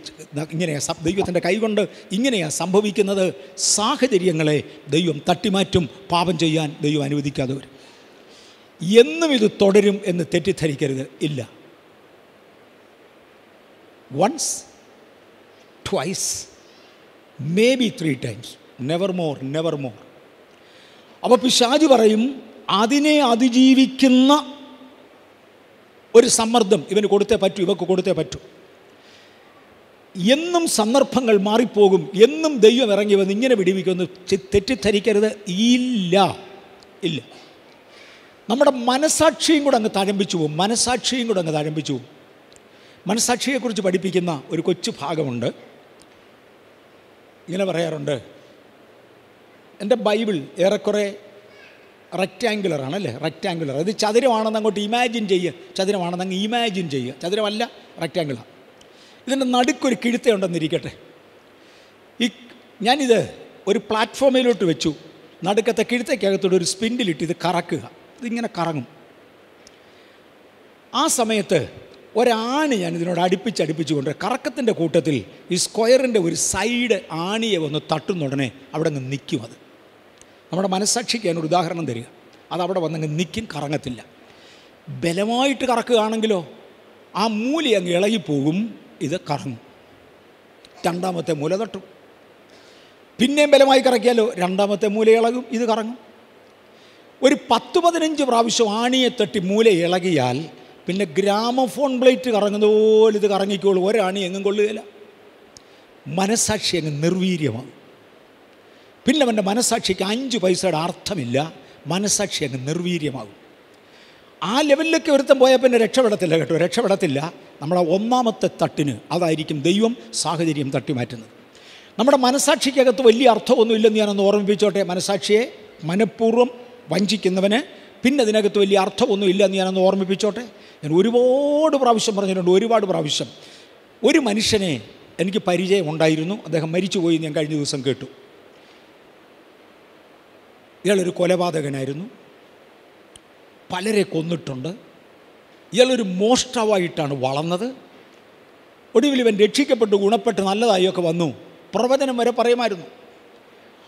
ദൈവത്തിൻ്റെ കൈകൊണ്ട് ഇങ്ങനെയാണ് സംഭവിക്കുന്നത്. സാഹചര്യങ്ങളെ ദൈവം തട്ടിമാറ്റും. പാപം ചെയ്യാൻ ദൈവം അനുവദിക്കാതെ വരും. എന്നും ഇത് തുടരും എന്ന് തെറ്റിദ്ധരിക്കരുത്. ഇല്ല. Once, twice, maybe 3 times, never more, never more. അപ്പോൾ പിശാച് പറയും, അതിനെ അതിജീവിക്കുന്ന ഒരു സമ്മർദ്ദം ഇവന് കൊടുത്തേ പറ്റൂ, ഇവക്ക് കൊടുത്തേ പറ്റൂ. എന്നും സന്ദർഭങ്ങൾ മാറിപ്പോകും. എന്നും ദൈവം ഇറങ്ങി വന്ന് ഇങ്ങനെ വിടിവിക്കുമെന്ന് തെറ്റിദ്ധരിക്കരുത്. ഇല്ല, ഇല്ല. നമ്മുടെ മനസാക്ഷിയും കൂടെ അങ്ങ് തഴമ്പിച്ചു പോകും. മനസാക്ഷിയെക്കുറിച്ച് പഠിപ്പിക്കുന്ന ഒരു കൊച്ചു ഭാഗമുണ്ട്. ഇങ്ങനെ പറയാറുണ്ട്, എൻ്റെ ബൈബിൾ ഏറെക്കുറെ റെക്റ്റാങ്കുലറാണല്ലേ, റെക്റ്റാങ്കുലർ. അത് ചതുരമാണെന്ന് അങ്ങോട്ട് ഇമാജിൻ ചെയ്യുക, ചതുരമാണെന്ന് അങ്ങ് ഇമാജിൻ ചെയ്യുക. ചതുരമല്ല, റെക്റ്റാങ്കുലർ. ഇതിൻ്റെ നടുക്കൊരു കിഴുത്തയുണ്ടെന്നിരിക്കട്ടെ. ഞാനിത് ഒരു പ്ലാറ്റ്ഫോമിലോട്ട് വെച്ചു. നടുക്കത്തെ കിഴുത്തക്കകത്തോട് ഒരു സ്പിൻഡിലിട്ട് ഇത് കറക്കുക. ഇതിങ്ങനെ കറങ്ങും. ആ സമയത്ത് ഒരാണി ഞാൻ ഇതിനോട് അടുപ്പിച്ച് കൊണ്ട് കറക്കത്തിൻ്റെ കൂട്ടത്തിൽ ഈ സ്ക്വയറിൻ്റെ ഒരു സൈഡ് ആണിയെ ഒന്ന് തട്ടുന്നുടനെ അവിടെ നിന്ന് നിൽക്കും. അത് നമ്മുടെ മനസ്സാക്ഷിക്ക് ഞാനൊരു ഉദാഹരണം തരിക. അതവിടെ വന്നങ്ങ് നിൽക്കും, കറങ്ങത്തില്ല. ബലമായിട്ട് കറക്കുകയാണെങ്കിലോ ആ മൂല അങ്ങ് ഇളകിപ്പോകും, ഇത് കറങ്ങും. രണ്ടാമത്തെ മൂല തട്ടും. പിന്നെയും ബലമായി കറക്കിയാലോ രണ്ടാമത്തെ മൂല ഇളകും, ഇത് കറങ്ങും. ഒരു 10-15 പ്രാവശ്യം ആണിയെ തട്ടി മൂല ഇളകിയാൽ പിന്നെ ഗ്രാമഫോൺ പ്ലേറ്റ് കറങ്ങുന്ന പോലെ ഇത് കറങ്ങിക്കോളും. ഒരാണി എങ്ങും കൊള്ളുകയില്ല. മനസ്സാക്ഷി അങ്ങ് നിർവീര്യമാകും. പിന്നെ അവൻ്റെ മനസ്സാക്ഷിക്ക് 5 പൈസയുടെ അർത്ഥമില്ല. മനസ്സാക്ഷി അങ്ങ് നിർവീര്യമാകും. ആ ലെവലിലേക്ക് ഒരുത്തം പോയാൽ പിന്നെ രക്ഷപ്പെടത്തില്ല കേട്ടോ, രക്ഷപ്പെടത്തില്ല. നമ്മളെ ഒന്നാമത്തെ തട്ടിന് അതായിരിക്കും ദൈവം സാഹചര്യം തട്ടിമാറ്റുന്നത്. നമ്മുടെ മനസ്സാക്ഷിക്കകത്ത് വലിയ അർത്ഥമൊന്നുമില്ലെന്ന് ഞാനൊന്ന് ഓർമ്മിപ്പിച്ചോട്ടെ. മനസ്സാക്ഷിയെ മനഃപൂർവ്വം വഞ്ചിക്കുന്നവന് പിന്നെ അതിനകത്ത് വലിയ അർത്ഥമൊന്നും ഇല്ലെന്ന് ഞാനൊന്ന് ഓർമ്മിപ്പിച്ചോട്ടെ. ഞാൻ ഒരുപാട് പ്രാവശ്യം പറഞ്ഞിട്ടുണ്ട്, ഒരുപാട് പ്രാവശ്യം. ഒരു മനുഷ്യനെ എനിക്ക് പരിചയം ഉണ്ടായിരുന്നു. അദ്ദേഹം മരിച്ചുപോയി ഞാൻ കഴിഞ്ഞ ദിവസം കേട്ടു. ഇയാളൊരു കൊലപാതകനായിരുന്നു, പലരെ കൊന്നിട്ടുണ്ട്. ഇയാളൊരു മോഷ്ടാവായിട്ടാണ് വളർന്നത്. ഒടുവിൽ ഇവൻ രക്ഷിക്കപ്പെട്ട് ഗുണപ്പെട്ട് നല്ലതായൊക്കെ വന്നു. പ്രവചനം വരെ പറയുമായിരുന്നു.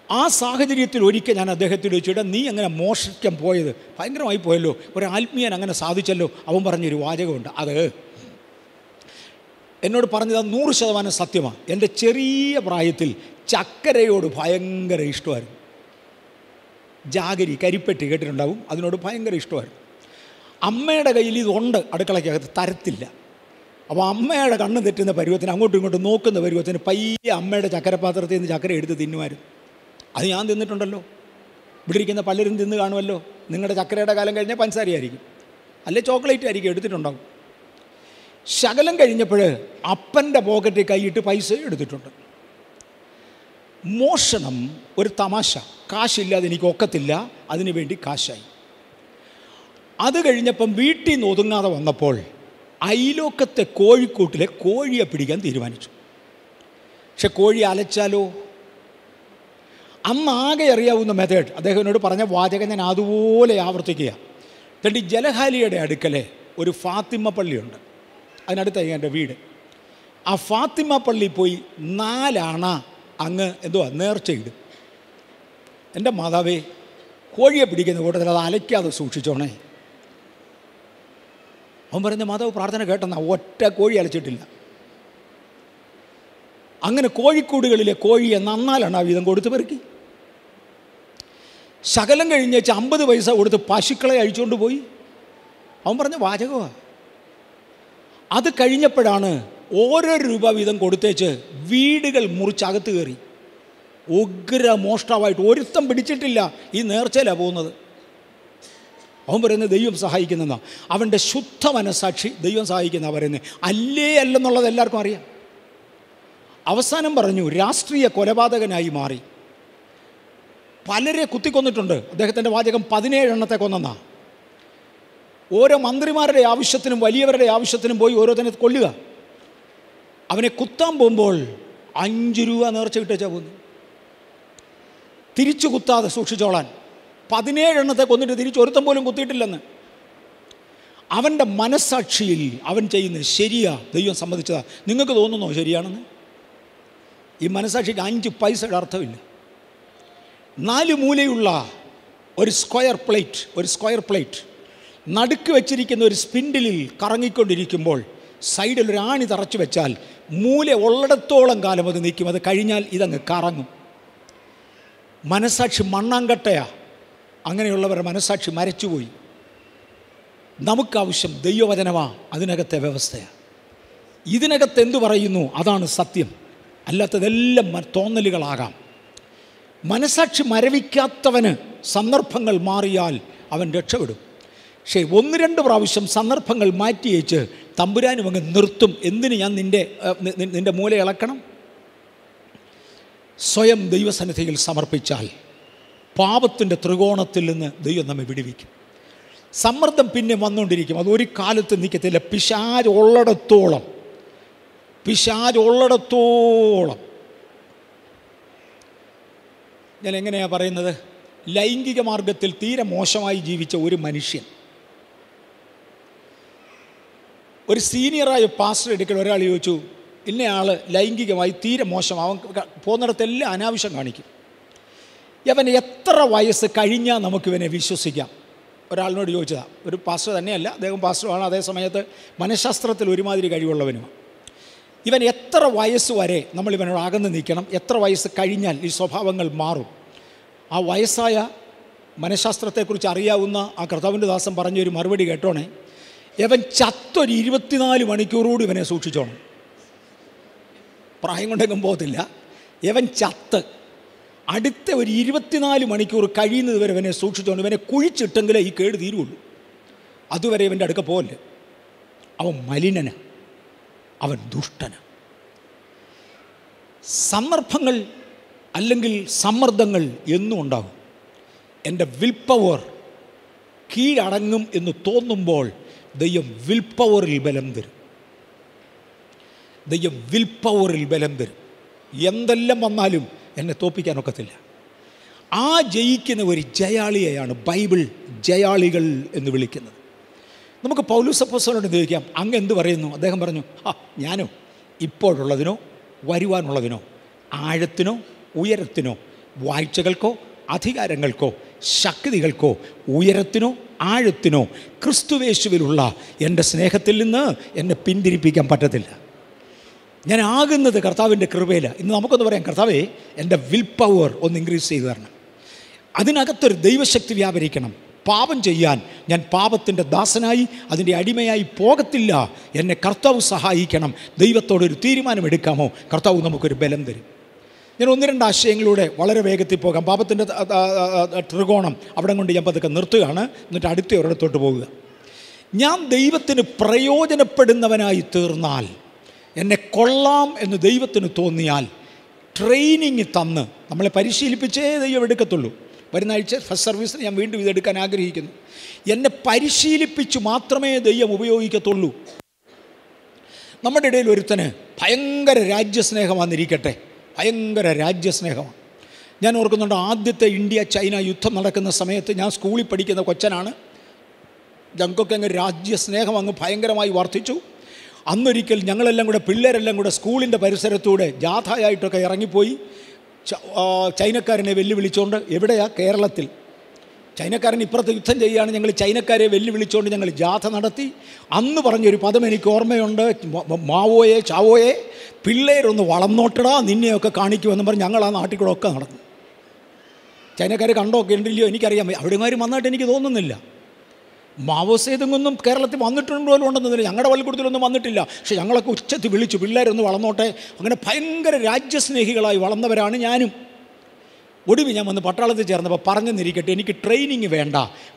ആ സാഹചര്യത്തിൽ ഒരിക്കൽ ഞാൻ അദ്ദേഹത്തോട് ചോദിച്ചിട്ട്, നീ അങ്ങനെ മോഷിക്കാൻ പോയത് ഭയങ്കരമായി പോയല്ലോ, ഒരു ആത്മീയൻ അങ്ങനെ സാധിച്ചല്ലോ. അവൻ പറഞ്ഞൊരു വാചകമുണ്ട്, അത് എന്നോട് പറഞ്ഞത് 100% സത്യമാണ്. എൻ്റെ ചെറിയ പ്രായത്തിൽ ചക്കരയോട് ഭയങ്കര ഇഷ്ടമായിരുന്നു. ജാഗരി, കരിപ്പെട്ടി കേട്ടിട്ടുണ്ടാവും, അതിനോട് ഭയങ്കര ഇഷ്ടമായിരുന്നു. അമ്മയുടെ കയ്യിൽ ഇതുണ്ട്, അടുക്കളയ്ക്കകത്ത് തരത്തില്ല. അപ്പോൾ അമ്മയുടെ കണ്ണ് തെറ്റുന്ന പരുവത്തിന്, അങ്ങോട്ടും ഇങ്ങോട്ടും നോക്കുന്ന പരുവത്തിന് പയ്യെ അമ്മയുടെ ചക്കരപാത്രത്തിൽ നിന്ന് ചക്കര എടുത്ത് തിന്നുമായിരുന്നു. അത് ഞാൻ തിന്നിട്ടുണ്ടല്ലോ, ഇവിടെ ഇരിക്കുന്ന പലരും തിന്ന് കാണുമല്ലോ. നിങ്ങളുടെ ചക്കരയുടെ കാലം കഴിഞ്ഞാൽ പഞ്ചസാരയായിരിക്കും, അല്ലെ ചോക്ലേറ്റ് ആയിരിക്കും, എടുത്തിട്ടുണ്ടാവും. ശകലം കഴിഞ്ഞപ്പോൾ അപ്പൻ്റെ പോക്കറ്റിൽ കൈയിട്ട് പൈസ എടുത്തിട്ടുണ്ട്. മോഷണം ഒരു തമാശ, കാശില്ലാതെ എനിക്ക് ഒക്കത്തില്ല, അതിനു വേണ്ടി കാശായി. അത് കഴിഞ്ഞപ്പം വീട്ടിൽ നിന്ന് ഒതുങ്ങാതെ വന്നപ്പോൾ അയലോക്കത്തെ കോഴിക്കൂട്ടിലെ കോഴിയെ പിടിക്കാൻ തീരുമാനിച്ചു. പക്ഷെ കോഴി അലച്ചാലോ? അന്നാകെ അറിയാവുന്ന മെത്തേഡ്, അദ്ദേഹം എന്നോട് പറഞ്ഞ വാചകം ഞാൻ അതുപോലെ ആവർത്തിക്കുക. എന്നിട്ട് ജലഹാലിയുടെ അടുക്കലെ ഒരു ഫാത്തിമ പള്ളിയുണ്ട്, അതിനടുത്തായി എൻ്റെ വീട്. ആ ഫാത്തിമ പള്ളി പോയി 4 അണ അങ്ങ് നേർച്ചയിടും. എൻ്റെ മാതാവേ, കോഴിയെ പിടിക്കുന്ന കൂട്ടത്തിൽ അത് അലയ്ക്കാതെ സൂക്ഷിച്ചോണേ. അവൻ പറഞ്ഞ, മാതാവ് പ്രാർത്ഥന കേട്ടെന്നാ, ഒറ്റ കോഴി അലച്ചിട്ടില്ല. അങ്ങനെ കോഴിക്കൂടുകളിലെ കോഴിയെ 4 അണ വീതം കൊടുത്ത് പെറുക്കി. ശകലം കഴിഞ്ഞേച്ച് 50 പൈസ കൊടുത്ത് പശുക്കളെ അഴിച്ചുകൊണ്ട് പോയി. അവൻ പറഞ്ഞ വാചകമാണ്. അത് കഴിഞ്ഞപ്പോഴാണ് ഓരോ രൂപ വീതം കൊടുത്തേച്ച് വീടുകൾ മുറിച്ചകത്ത് കയറി. ഉഗ്ര മോഷ്ടാവായിട്ട് ഒരുത്തം പിടിച്ചിട്ടില്ല. ഈ നേർച്ചയിലാണ് പോകുന്നത്. അവൻ പറയുന്നത് ദൈവം സഹായിക്കുന്നതാണ്. അവൻ്റെ ശുദ്ധ മനസ്സാക്ഷി ദൈവം സഹായിക്കുന്നതാണ് പറയുന്നത്. അല്ലേ അല്ലെന്നുള്ളത് എല്ലാവർക്കും അറിയാം. അവസാനം പറഞ്ഞു, രാഷ്ട്രീയ കൊലപാതകനായി മാറി. പലരെ കുത്തിക്കൊന്നിട്ടുണ്ട്. അദ്ദേഹത്തിൻ്റെ വാചകം 17 എണ്ണത്തെ കൊന്നെന്നാ. ഓരോ മന്ത്രിമാരുടെ ആവശ്യത്തിനും വലിയവരുടെ ആവശ്യത്തിനും പോയി ഓരോരുത്തരെ കൊല്ലുക. അവനെ കുത്താൻ പോകുമ്പോൾ 5 രൂപ നേർച്ച കിട്ടേച്ചാ പോകുന്നു. തിരിച്ചു കുത്താതെ സൂക്ഷിച്ചോളാൻ. 17 എണ്ണത്തെ കൊന്നിട്ട് തിരിച്ചൊരുത്തം പോലും കുത്തിയിട്ടില്ലെന്ന്. അവൻ്റെ മനസ്സാക്ഷിയിൽ അവൻ ചെയ്യുന്നത് ശരിയാ, ദൈവം സമ്മതിച്ചതാ. നിങ്ങൾക്ക് തോന്നുന്നോ ശരിയാണെന്ന്? ഈ മനസ്സാക്ഷിക്ക് 5 പൈസയുടെ അർത്ഥമില്ല. 4 മൂലയുള്ള ഒരു സ്ക്വയർ പ്ലേറ്റ് നടുക്ക് വെച്ചിരിക്കുന്ന ഒരു സ്പിൻഡിലിൽ കറങ്ങിക്കൊണ്ടിരിക്കുമ്പോൾ സൈഡിൽ ഒരു ആണി തറച്ചു വെച്ചാൽ മൂല ഉള്ളിടത്തോളം കാലം അത് നിൽക്കും. അത് കഴിഞ്ഞാൽ ഇതങ്ങ് കറങ്ങും. മനസ്സാക്ഷി മണ്ണാങ്കട്ടയാ. അങ്ങനെയുള്ളവരുടെ മനസ്സാക്ഷി മരച്ചുപോയി. നമുക്കാവശ്യം ദൈവവചനമാ, അതിനകത്തെ വ്യവസ്ഥയാണ്. ഇതിനകത്ത് എന്തു പറയുന്നു അതാണ് സത്യം, അല്ലാത്തതെല്ലാം തോന്നലുകളാകാം. മനസ്സാക്ഷി മരവിക്കാത്തവന് സന്ദർഭങ്ങൾ മാറിയാൽ അവൻ രക്ഷപ്പെടും. പക്ഷേ 1-2 പ്രാവശ്യം സന്ദർഭങ്ങൾ മാറ്റിയേച്ച് തമ്പുരാനും അങ്ങ് നിർത്തും. എന്തിന് ഞാൻ നിൻ്റെ മൂല ഇളക്കണം? സ്വയം ദൈവസന്നിധിയിൽ സമർപ്പിച്ചാൽ പാപത്തിൻ്റെ ത്രികോണത്തിൽ നിന്ന് ദൈവം നമ്മെ വിടുവിക്കും. സമ്മർദ്ദം പിന്നെ വന്നുകൊണ്ടിരിക്കും, അതൊരു കാലത്ത് നിൽക്കത്തില്ല. പിശാച് ഉള്ളിടത്തോളം ഞാൻ എങ്ങനെയാണ് പറയുന്നത്, ലൈംഗിക മാർഗത്തിൽ തീരെ മോശമായി ജീവിച്ച ഒരു മനുഷ്യൻ ഒരു സീനിയറായ പാസ്റ്റർ എടുക്കൽ ഒരാൾ ചോദിച്ചു, ഇന്നയാൾ ലൈംഗികമായി തീരെ മോശം, അവൻ പോകുന്നിടത്തെല്ലാം അനാവശ്യം കാണിക്കും, ഇവൻ എത്ര വയസ്സ് കഴിഞ്ഞാൽ നമുക്കിവനെ വിശ്വസിക്കാം? ഒരാളിനോട് ചോദിച്ചതാണ്. ഒരു പാസ്റ്റർ തന്നെയല്ല, അദ്ദേഹം പാസ്റ്ററുമാണ്, അതേ സമയത്ത് മനഃശാസ്ത്രത്തിൽ ഒരുമാതിരി കഴിവുള്ളവനുമാണ്. ഇവൻ എത്ര വയസ്സ് വരെ നമ്മളിവനോട് അകന്ന് നിൽക്കണം, എത്ര വയസ്സ് കഴിഞ്ഞാൽ ഈ സ്വഭാവങ്ങൾ മാറും? ആ വയസ്സായ മനഃശാസ്ത്രത്തെക്കുറിച്ച് അറിയാവുന്ന ആ കർത്താവിൻ്റെ ദാസൻ പറഞ്ഞൊരു മറുപടി കേട്ടോണേ, ഇവൻ ചത്തൊരു 24 മണിക്കൂറുകൂടി ഇവനെ സൂക്ഷിച്ചോണം. പ്രായം കൊണ്ടെങ്കിലും പോകത്തില്ല. ഇവൻ ചത്ത് അടുത്ത ഒരു 24 മണിക്കൂർ കഴിയുന്നത് വരെ ഇവനെ സൂക്ഷിച്ചോണം. ഇവനെ കുഴിച്ചിട്ടെങ്കിലേ ഈ കേട് തീരുള്ളൂ. അതുവരെ ഇവൻ്റെ അടുക്ക പോകല്ലേ. അവൻ മലിനന്, അവൻ ദുഷ്ടന്. സന്ദർഭങ്ങൾ അല്ലെങ്കിൽ സമ്മർദ്ദങ്ങൾ എന്നും ഉണ്ടാകും. എൻ്റെ വിൽ പവർ കീഴടങ്ങും എന്ന് തോന്നുമ്പോൾ ദൈവം വിൽ പവറിൽ ബലം തരും. ദൈവം വിൽ പവറിൽ ബലം തരും. എന്തെല്ലാം വന്നാലും എന്നെ തോൽപ്പിക്കാനൊക്കത്തില്ല. ആ ജയിക്കുന്ന ഒരു ജയാളിയെയാണ് ബൈബിൾ ജയാളികൾ എന്ന് വിളിക്കുന്നത്. നമുക്ക് പൗലോസ് അപ്പോസ്തലനോട് ചോദിക്കാം, അങ്ങ് എന്ത് പറയുന്നു? അദ്ദേഹം പറഞ്ഞു, ഞാനോ ഇപ്പോഴുള്ളതിനോ വരുവാനുള്ളതിനോ ആഴത്തിനോ ഉയരത്തിനോ വാഴ്ചകൾക്കോ അധികാരങ്ങൾക്കോ ശക്തികൾക്കോ ഉയരത്തിനോ ആഴത്തിനോ ക്രിസ്തുവേശുവിലുള്ള എൻ്റെ സ്നേഹത്തിൽ നിന്ന് എന്നെ പിന്തിരിപ്പിക്കാൻ പറ്റത്തില്ല. ഞാൻ ആകുന്നത് കർത്താവിൻ്റെ കൃപയിലാണ്. ഇന്ന് നമുക്കൊന്ന് പറയാം, കർത്താവേ എൻ്റെ വിൽ പവർ ഒന്ന് ഇൻക്രീസ് ചെയ്ത് തരണം. അതിനകത്തൊരു ദൈവശക്തി വ്യാപരിക്കണം. പാപം ചെയ്യാൻ ഞാൻ പാപത്തിൻ്റെ ദാസനായി അതിൻ്റെ അടിമയായി പോകത്തില്ല. എന്നെ കർത്താവ് സഹായിക്കണം. ദൈവത്തോടൊരു തീരുമാനമെടുക്കാമോ? കർത്താവ് നമുക്കൊരു ബലം തരും. ഞാൻ 1-2 ആശയങ്ങളിലൂടെ വളരെ വേഗത്തിൽ പോകാം. പാപത്തിൻ്റെ ത്രികോണം അവിടെ കൊണ്ട് ഞാൻ പതുക്കെ നിർത്തുകയാണ്. എന്നിട്ട് അടുത്ത ഒരിടത്തോട്ട് പോകുക. ഞാൻ ദൈവത്തിന് പ്രയോജനപ്പെടുന്നവനായി തീർന്നാൽ, എന്നെ കൊള്ളാം എന്ന് ദൈവത്തിന് തോന്നിയാൽ, ട്രെയിനിങ് തന്ന് നമ്മളെ പരിശീലിപ്പിച്ചേ ദൈവം എടുക്കത്തുള്ളൂ. വരുന്ന ആഴ്ച ഫസ്റ്റ് സർവീസിന് ഞാൻ വീണ്ടും ഇതെടുക്കാൻ ആഗ്രഹിക്കുന്നു. എന്നെ പരിശീലിപ്പിച്ച് മാത്രമേ ദൈവം ഉപയോഗിക്കത്തുള്ളൂ. നമ്മുടെ ഇടയിൽ ഒരുത്തന് ഭയങ്കര രാജ്യസ്നേഹമാണെന്നിരിക്കട്ടെ, ഭയങ്കര രാജ്യസ്നേഹമാണ്. ഞാൻ ഓർക്കുന്നുണ്ട്, ആദ്യത്തെ ഇന്ത്യ ചൈന യുദ്ധം നടക്കുന്ന സമയത്ത് ഞാൻ സ്കൂളിൽ പഠിക്കുന്ന കൊച്ചനാണ്. ഞങ്ങൾക്കൊക്കെ അങ്ങ് രാജ്യസ്നേഹം അങ്ങ് ഭയങ്കരമായി വർദ്ധിച്ചു. അന്നൊരിക്കൽ ഞങ്ങളെല്ലാം കൂടെ പിള്ളേരെല്ലാം കൂടെ സ്കൂളിൻ്റെ പരിസരത്തൂടെ ജാഥയായിട്ടൊക്കെ ഇറങ്ങിപ്പോയി. ചൈനക്കാരനെ വെല്ലുവിളിച്ചുകൊണ്ട്, എവിടെയാ? കേരളത്തിൽ. ചൈനക്കാരൻ ഇപ്പുറത്ത് യുദ്ധം ചെയ്യുകയാണ്, ഞങ്ങൾ ചൈനക്കാരെ വെല്ലുവിളിച്ചുകൊണ്ട് ഞങ്ങൾ ജാഥ നടത്തി. അന്ന് പറഞ്ഞൊരു പദം എനിക്ക് ഓർമ്മയുണ്ട്, മാവോയെ ചാവോയെ, പിള്ളേരൊന്ന് വളർന്നോട്ടടാ, നിന്നെയൊക്കെ കാണിക്കുമെന്ന് പറഞ്ഞ് ഞങ്ങൾ ആ നാട്ടിൽ കൂടെ ഒക്കെ നടന്നു. ചൈനക്കാർ കണ്ടോക്കെ ഉണ്ടില്ലയോ എനിക്കറിയാം, അവിടെമാരും വന്നായിട്ട് എനിക്ക് തോന്നുന്നില്ല. മാവോസേതൊന്നും കേരളത്തിൽ വന്നിട്ടുണ്ടോ ഉണ്ടെന്നതിന് ഞങ്ങളുടെ പള്ളിക്കൂടത്തിലൊന്നും വന്നിട്ടില്ല. പക്ഷെ ഞങ്ങളൊക്കെ ഉച്ചത്തിൽ വിളിച്ചു, പിള്ളേരൊന്ന് വളർന്നോട്ടെ. അങ്ങനെ ഭയങ്കര രാജ്യസ്നേഹികളായി വളർന്നവരാണ് ഞാനും. ഒടുവിൽ ഞാൻ വന്ന് പട്ടാളത്തിൽ ചേർന്നപ്പോൾ പറഞ്ഞെന്നിരിക്കട്ടെ, എനിക്ക് ട്രെയിനിങ് വേണ്ട,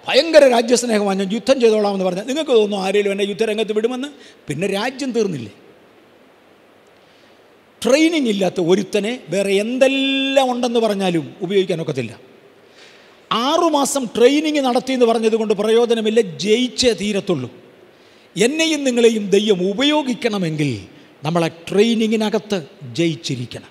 ഭയങ്കര രാജ്യസ്നേഹമാണ്, ഞാൻ യുദ്ധം ചെയ്തോളാമെന്ന് പറഞ്ഞാൽ നിങ്ങൾക്ക് തോന്നുന്നു ആരെങ്കിലും എന്നെ യുദ്ധരംഗത്ത് വിടുമെന്ന്? പിന്നെ രാജ്യം തീർന്നില്ലേ? ട്രെയിനിങ് ഇല്ലാത്ത ഒരുത്തനെ വേറെ എന്തെല്ലാം ഉണ്ടെന്ന് പറഞ്ഞാലും ഉപയോഗിക്കാനൊക്കത്തില്ല. 6 മാസം ട്രെയിനിങ് നടത്തിയെന്ന് പറഞ്ഞതുകൊണ്ട് പ്രയോജനമില്ല, ജയിച്ചേ തീരത്തുള്ളൂ. എന്നെയും നിങ്ങളെയും ദൈവം ഉപയോഗിക്കണമെങ്കിൽ നമ്മളെ ട്രെയിനിങ്ങിനകത്ത് ജയിച്ചിരിക്കണം.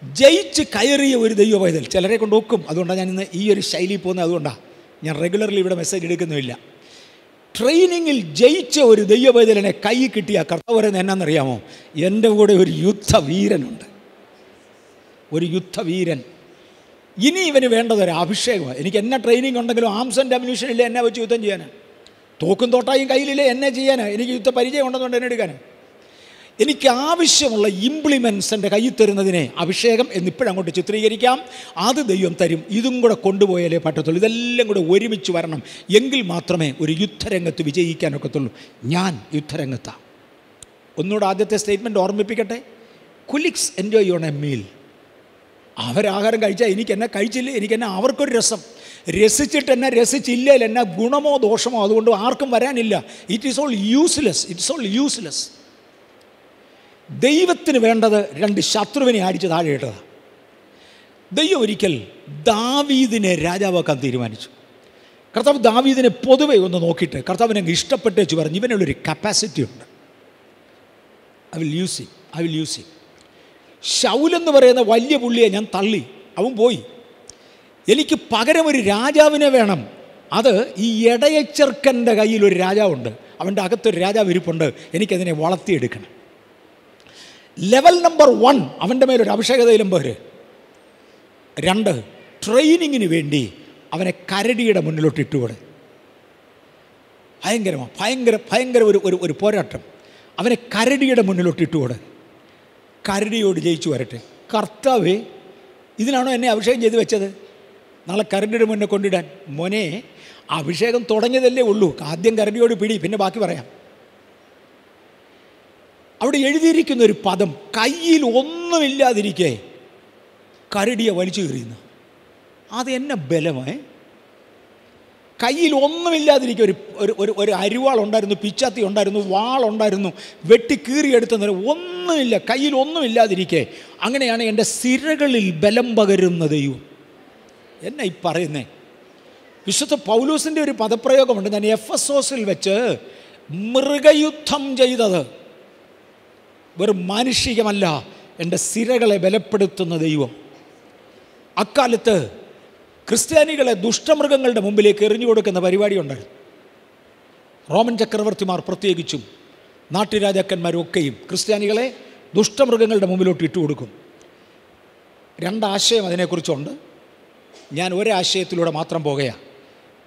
ജയിച്ച് കയറിയ ഒരു ദൈവ പൈതൽ ചിലരെ കൊണ്ട് ഒക്കും. അതുകൊണ്ടാണ് ഞാൻ ഇന്ന് ഈ ഒരു ശൈലിയിൽ പോകുന്നത്. അതുകൊണ്ടാണ് ഞാൻ റെഗുലർലി ഇവിടെ മെസ്സേജ് എടുക്കുന്നുമില്ല. ട്രെയിനിങ്ങിൽ ജയിച്ച ഒരു ദൈവ പൈതലിനെ കൈ കിട്ടിയ കർത്താവ് പറയുന്നത് എന്നാണെന്നറിയാമോ? എൻ്റെ കൂടെ ഒരു യുദ്ധവീരനുണ്ട്, ഒരു യുദ്ധവീരൻ. ഇനി ഇവന് വേണ്ടതൊരു അഭിഷേകമാണ്. എനിക്ക് എന്നെ ട്രെയിനിങ് ഉണ്ടെങ്കിലും ആംസ് ആൻഡ് അമ്യൂണിഷൻ ഇല്ല എന്നെ വെച്ച് യുദ്ധം ചെയ്യാൻ. തോക്കും തോട്ടായും കയ്യിലില്ലേ എന്നെ ചെയ്യാൻ. എനിക്ക് യുദ്ധ പരിചയം ഉണ്ടെന്നുകൊണ്ട് എന്നെ എടുക്കാൻ. എനിക്ക് ആവശ്യമുള്ള ഇംപ്ലിമെൻറ്റ്സ് എൻ്റെ കയ്യിൽ തരുന്നതിനെ അഭിഷേകം എന്നിപ്പോഴങ്ങോട്ട് ചിത്രീകരിക്കാം. അത് ദൈവം തരും. ഇതും കൂടെ കൊണ്ടുപോയാലേ പറ്റത്തുള്ളൂ. ഇതെല്ലാം കൂടെ ഒരുമിച്ച് വരണം. എങ്കിൽ മാത്രമേ ഒരു യുദ്ധരംഗത്ത് വിജയിക്കാനൊക്കത്തുള്ളൂ. ഞാൻ യുദ്ധരംഗത്താണ്. ഒന്നുകൂടെ ആദ്യത്തെ സ്റ്റേറ്റ്മെൻറ്റ് ഓർമ്മിപ്പിക്കട്ടെ. Coolies enjoy on a meal. അവരാഹാരം കഴിച്ചാൽ എനിക്ക് എന്നെ കഴിച്ചില്ലേ, എനിക്കെന്നെ അവർക്കൊരു രസം. രസിച്ചിട്ട് എന്നെ രസിച്ചില്ല, എന്നെ ഗുണമോ ദോഷമോ അതുകൊണ്ട് ആർക്കും വരാനില്ല. It is all useless. It's all useless. ദൈവത്തിന് വേണ്ടത് 2 ശത്രുവിനെ അടിച്ച് താഴെ ഇട്ടതാണ്. ദൈവം ഒരിക്കൽ ദാവീദിനെ രാജാവാക്കാൻ തീരുമാനിച്ചു. കർത്താവ് ദാവീദിനെ പൊതുവെ ഒന്ന് നോക്കിയിട്ട് കർത്താവിനെ ഇഷ്ടപ്പെട്ടേച്ച് പറഞ്ഞു, ഇവനുള്ളൊരു കപ്പാസിറ്റി ഉണ്ട്, ഐ വിൽ യൂസ് ഹിം. ശൗലെന്ന് പറയുന്ന വലിയ പുള്ളിയെ ഞാൻ തള്ളി, അവൻ പോയി. എനിക്ക് പകരം ഒരു രാജാവിനെ വേണം. അത് ഈ ഇടയച്ചെറുക്കൻ്റെ കയ്യിൽ ഒരു രാജാവുണ്ട്, അവൻ്റെ അകത്തൊരു രാജാവ് ഇരിപ്പുണ്ട്, എനിക്കതിനെ വളർത്തിയെടുക്കണം. ലെവൽ നമ്പർ 1, അവൻ്റെ മേലൊരു അഭിഷേകതൈലം പോര്. 2, ട്രെയിനിങ്ങിന് വേണ്ടി അവനെ കരടിയുടെ മുന്നിലോട്ട് ഇട്ടുകൂടെ. ഭയങ്കരമാണ്, ഭയങ്കര ഒരു പോരാട്ടം. അവനെ കരടിയുടെ മുന്നിലോട്ട് ഇട്ടുകൂടെ. കരടിയോട് ജയിച്ചു വരട്ടെ. കർത്താവേ, ഇതിനാണോ എന്നെ അഭിഷേകം ചെയ്ത് വെച്ചത്? നാളെ കരടിയുടെ മുന്നേ കൊണ്ടിടാൻ. മോനെ, അഭിഷേകം തുടങ്ങിയതല്ലേ ഉള്ളൂ. ആദ്യം കരടിയോട് പിടി, പിന്നെ ബാക്കി പറയാം. അവിടെ എഴുതിയിരിക്കുന്ന ഒരു പദം, കയ്യിൽ ഒന്നുമില്ലാതിരിക്കെ കരടിയെ വലിച്ചു കീറിയുന്നു. അത് എന്നെ ബലമായി. കയ്യിൽ ഒന്നുമില്ലാതിരിക്കുക ഒരു അരിവാളുണ്ടായിരുന്നു, പിച്ചാത്തി ഉണ്ടായിരുന്നു, വാളുണ്ടായിരുന്നു, വെട്ടി കീറിയെടുത്തുന്ന ഒന്നുമില്ല, കയ്യിൽ ഒന്നുമില്ലാതിരിക്കെ. അങ്ങനെയാണ് എൻ്റെ സിരകളിൽ ബലം പകരുന്ന ദൈവം. എന്നെ ഈ പറയുന്നേ, വിശുദ്ധ പൗലോസിൻ്റെ ഒരു പദപ്രയോഗമുണ്ട്. ഞാൻ എഫെസോസിൽ വെച്ച് മൃഗയുദ്ധം ചെയ്തത് വെറും മാനുഷികമല്ല, എൻ്റെ സിരകളെ ബലപ്പെടുത്തുന്ന ദൈവം. അക്കാലത്ത് ക്രിസ്ത്യാനികളെ ദുഷ്ടമൃഗങ്ങളുടെ മുമ്പിലേക്ക് എറിഞ്ഞു കൊടുക്കുന്ന പരിപാടി ഉണ്ടായിരുന്നു. റോമൻ ചക്രവർത്തിമാർ പ്രത്യേകിച്ചും നാട്ടുരാജാക്കന്മാരൊക്കെയും ക്രിസ്ത്യാനികളെ ദുഷ്ടമൃഗങ്ങളുടെ മുമ്പിലോട്ട് ഇട്ടുകൊടുക്കും. 2 ആശയം അതിനെക്കുറിച്ചുണ്ട്. ഞാൻ ഒരാശയത്തിലൂടെ മാത്രം പോകുകയാണ്.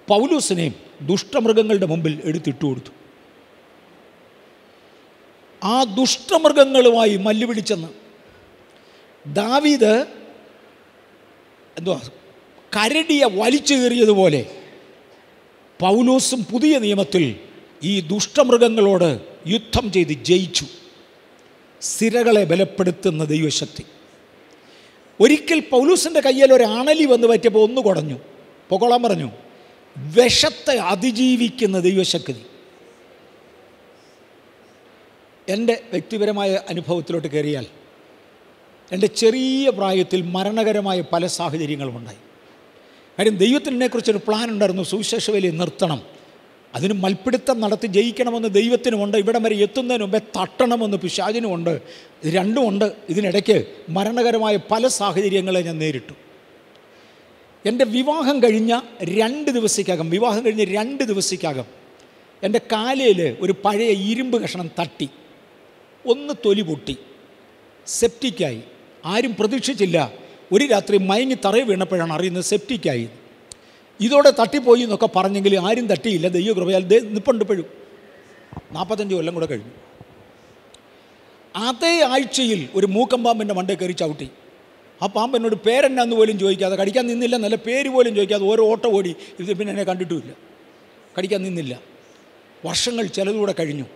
പൗലോസിനെയും ദുഷ്ടമൃഗങ്ങളുടെ മുമ്പിൽ എടുത്തിട്ടു കൊടുത്തു. ആ ദുഷ്ടമൃഗങ്ങളുമായി മല്ലുപിടിച്ചെന്ന് ദാവീദ് എന്തുവാ കരടിയെ വലിച്ചു കീറിയതുപോലെ പൗലോസും പുതിയ നിയമത്തിൽ ഈ ദുഷ്ടമൃഗങ്ങളോട് യുദ്ധം ചെയ്ത് ജയിച്ചു. സിരകളെ ബലപ്പെടുത്തുന്ന ദൈവശക്തി. ഒരിക്കൽ പൗലോസിൻ്റെ കയ്യിൽ ഒരു അണലി വന്ന് പറ്റിയപ്പോൾ ഒന്ന് കുടഞ്ഞു, പൊക്കോളാൻ പറഞ്ഞു. വിഷത്തെ അതിജീവിക്കുന്ന ദൈവശക്തി. എൻ്റെ വ്യക്തിപരമായ അനുഭവത്തിലോട്ട് കയറിയാൽ എൻ്റെ ചെറിയ പ്രായത്തിൽ മരണകരമായ പല സാഹചര്യങ്ങളുമുണ്ടായി. കാര്യം ദൈവത്തിനെക്കുറിച്ചൊരു പ്ലാൻ ഉണ്ടായിരുന്നു. സുവിശേഷ വേലയെ നിർത്തണം, അതിന് മൽപ്പിടുത്തം നടത്തി ജയിക്കണമെന്ന് ദൈവത്തിനുമുണ്ട്. ഇവിടം വരെ എത്തുന്നതിന് മുമ്പേ തട്ടണമെന്ന് പിശാചിനുമുണ്ട്. ഇത് രണ്ടുമുണ്ട്. ഇതിനിടയ്ക്ക് മരണകരമായ പല സാഹചര്യങ്ങളെ ഞാൻ നേരിട്ടു. എൻ്റെ വിവാഹം കഴിഞ്ഞ 2 ദിവസത്തിനകം എൻ്റെ കാലയിൽ ഒരു പഴയ ഇരുമ്പ് കഷണം തട്ടി, ഒന്ന് തൊലി പൊട്ടി, സെപ്റ്റിക്കായി. ആരും പ്രതീക്ഷിച്ചില്ല. ഒരു രാത്രി മയങ്ങി തറയിൽ വീണപ്പോഴാണ് അറിയുന്നത് സെപ്റ്റിക്കായി. ഇതോടെ തട്ടിപ്പോയി എന്നൊക്കെ പറഞ്ഞെങ്കിൽ ആരും തട്ടിയില്ല. ദൈവകൃപയാൽ നിപ്പുണ്ടിപ്പോഴും 45 കൊല്ലം കൂടെ കഴിഞ്ഞു. അതേ ആഴ്ചയിൽ ഒരു മൂക്കമ്പാമ്പിൻ്റെ മണ്ടേ കയറി ചവിട്ടി. ആ പാമ്പെന്നോട് പേരെന്നാന്ന് പോലും ചോദിക്കാതെ, കടിക്കാൻ നിന്നില്ല, നല്ല പേര് പോലും ചോദിക്കാതെ ഓരോ ഓട്ടം ഓടി. ഇത് പിന്നെ എന്നെ കണ്ടിട്ടുമില്ല, കടിക്കാൻ നിന്നില്ല. വർഷങ്ങൾ ചിലതുകൂടെ കഴിഞ്ഞു.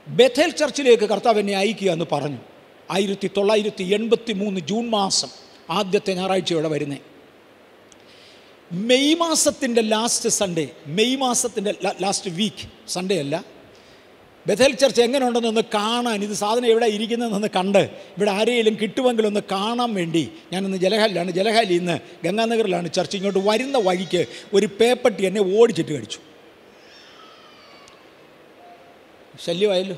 ബേഥേൽ ചർച്ചിലേക്ക് കർത്താവ് എന്നെ അയക്കുക എന്ന് പറഞ്ഞു. 1983 ജൂൺ മാസം ആദ്യത്തെ ഞായറാഴ്ച ഇവിടെ വരുന്നേ. മെയ് മാസത്തിൻ്റെ ലാസ്റ്റ് സൺഡേ, മെയ് മാസത്തിൻ്റെ ലാസ്റ്റ് വീക്ക് സൺഡേ അല്ല, ബേഥേൽ ചർച്ച് എങ്ങനെ ഉണ്ടെന്നൊന്ന് കാണാൻ, ഇത് സാധനം എവിടെ ഇരിക്കുന്നതെന്നൊന്ന് കണ്ട് ഇവിടെ ആരെയും കിട്ടുമെങ്കിലും ഒന്ന് കാണാൻ വേണ്ടി ഞാനിന്ന് ജലഹാലിയിൽ നിന്ന് ഗംഗാനഗറിലാണ് ചർച്ച്. ഇങ്ങോട്ട് വരുന്ന വഴിക്ക് ഒരു പേപ്പട്ടി എന്നെ ഓടിച്ചിട്ട് കടിച്ചു. ശല്യമായല്ലോ.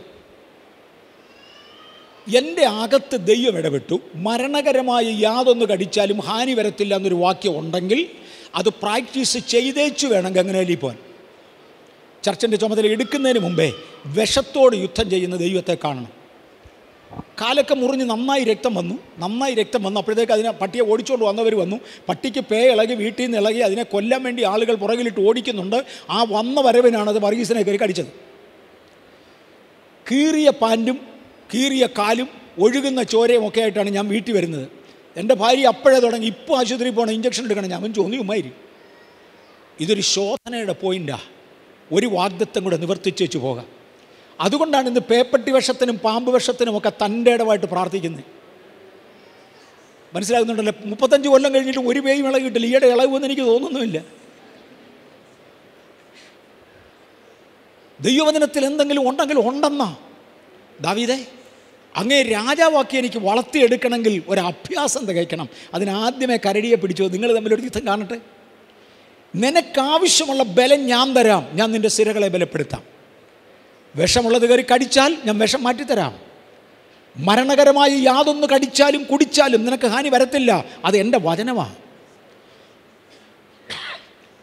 എൻ്റെ അകത്ത് ദൈവം ഇടപെട്ടു. മരണകരമായി യാതൊന്ന് കടിച്ചാലും ഹാനി വരത്തില്ല എന്നൊരു വാക്യം ഉണ്ടെങ്കിൽ അത് പ്രാക്ടീസ് ചെയ്തേച്ചു വേണം ഗംഗനഗറിൽ പോകാൻ. ചർച്ചിൻ്റെ ചുമതല എടുക്കുന്നതിന് മുമ്പേ വിഷത്തോട് യുദ്ധം ചെയ്യുന്ന ദൈവത്തെ കാണണം. കാലൊക്കെ മുറിഞ്ഞ് നന്നായി രക്തം വന്നു. അപ്പോഴത്തേക്ക് അതിനെ പട്ടിയെ ഓടിച്ചുകൊണ്ട് വന്നവർ വന്നു. പട്ടിക്ക് പേ ഇളകി, വീട്ടിൽ നിന്ന് ഇളകി, അതിനെ കൊല്ലാൻ വേണ്ടി ആളുകൾ പുറകിലിട്ട് ഓടിക്കുന്നുണ്ട്. ആ വന്ന വരവിനാണത് വർഗീസിനെ കയറി കടിച്ചത്. കീറിയ പാൻറ്റും കീറിയ കാലും ഒഴുകുന്ന ചോരയും ഒക്കെ ആയിട്ടാണ് ഞാൻ വീട്ടിൽ വരുന്നത്. എൻ്റെ ഭാര്യ അപ്പോഴേ തുടങ്ങി, ഇപ്പോൾ ആശുപത്രിയിൽ പോകണം, ഇഞ്ചക്ഷൻ എടുക്കണം. ഞാൻ ചോദിക്കുമായിരി. ഇതൊരു ശോധനയുടെ പോയിൻ്റാണ്. ഒരു വാഗ്ദത്തം കൂടെ നിവർത്തിച്ചു പോകാം. അതുകൊണ്ടാണ് ഇന്ന് പേപ്പട്ടി വിഷത്തിനും പാമ്പ് വിഷത്തിനും ഒക്കെ തൻ്റെ ഇടമായിട്ട് പ്രാർത്ഥിക്കുന്നത്. മനസ്സിലാകുന്നുണ്ടല്ലോ. 35 കൊല്ലം കഴിഞ്ഞിട്ടും ഒരു പേയും ഇളകിയിട്ടില്ല. ഈയിടെ ഇളകുമെന്ന് എനിക്ക് തോന്നുന്നുമില്ല. ദൈവവചനത്തിൽ എന്തെങ്കിലും ഉണ്ടെന്നാ. ദാവീദേ, അങ്ങേ രാജാവാക്കി എനിക്ക് വളർത്തിയെടുക്കണമെങ്കിൽ ഒരു അഭ്യാസം തികയ്ക്കണം. അതിനാദ്യമേ കരടിയെ പിടിച്ചോ. നിങ്ങൾ തമ്മിലൊരു യുദ്ധം കാണട്ടെ. നിനക്കാവശ്യമുള്ള ബലം ഞാൻ തരാം. ഞാൻ നിൻ്റെ സിരകളെ ബലപ്പെടുത്താം. വിഷമുള്ളത് കയറി കടിച്ചാൽ ഞാൻ വിഷം മാറ്റിത്തരാം. മരണകരമായി യാതൊന്ന് കടിച്ചാലും കുടിച്ചാലും നിനക്ക് ഹാനി വരത്തില്ല. അത് എൻ്റെ വചനമാണ്.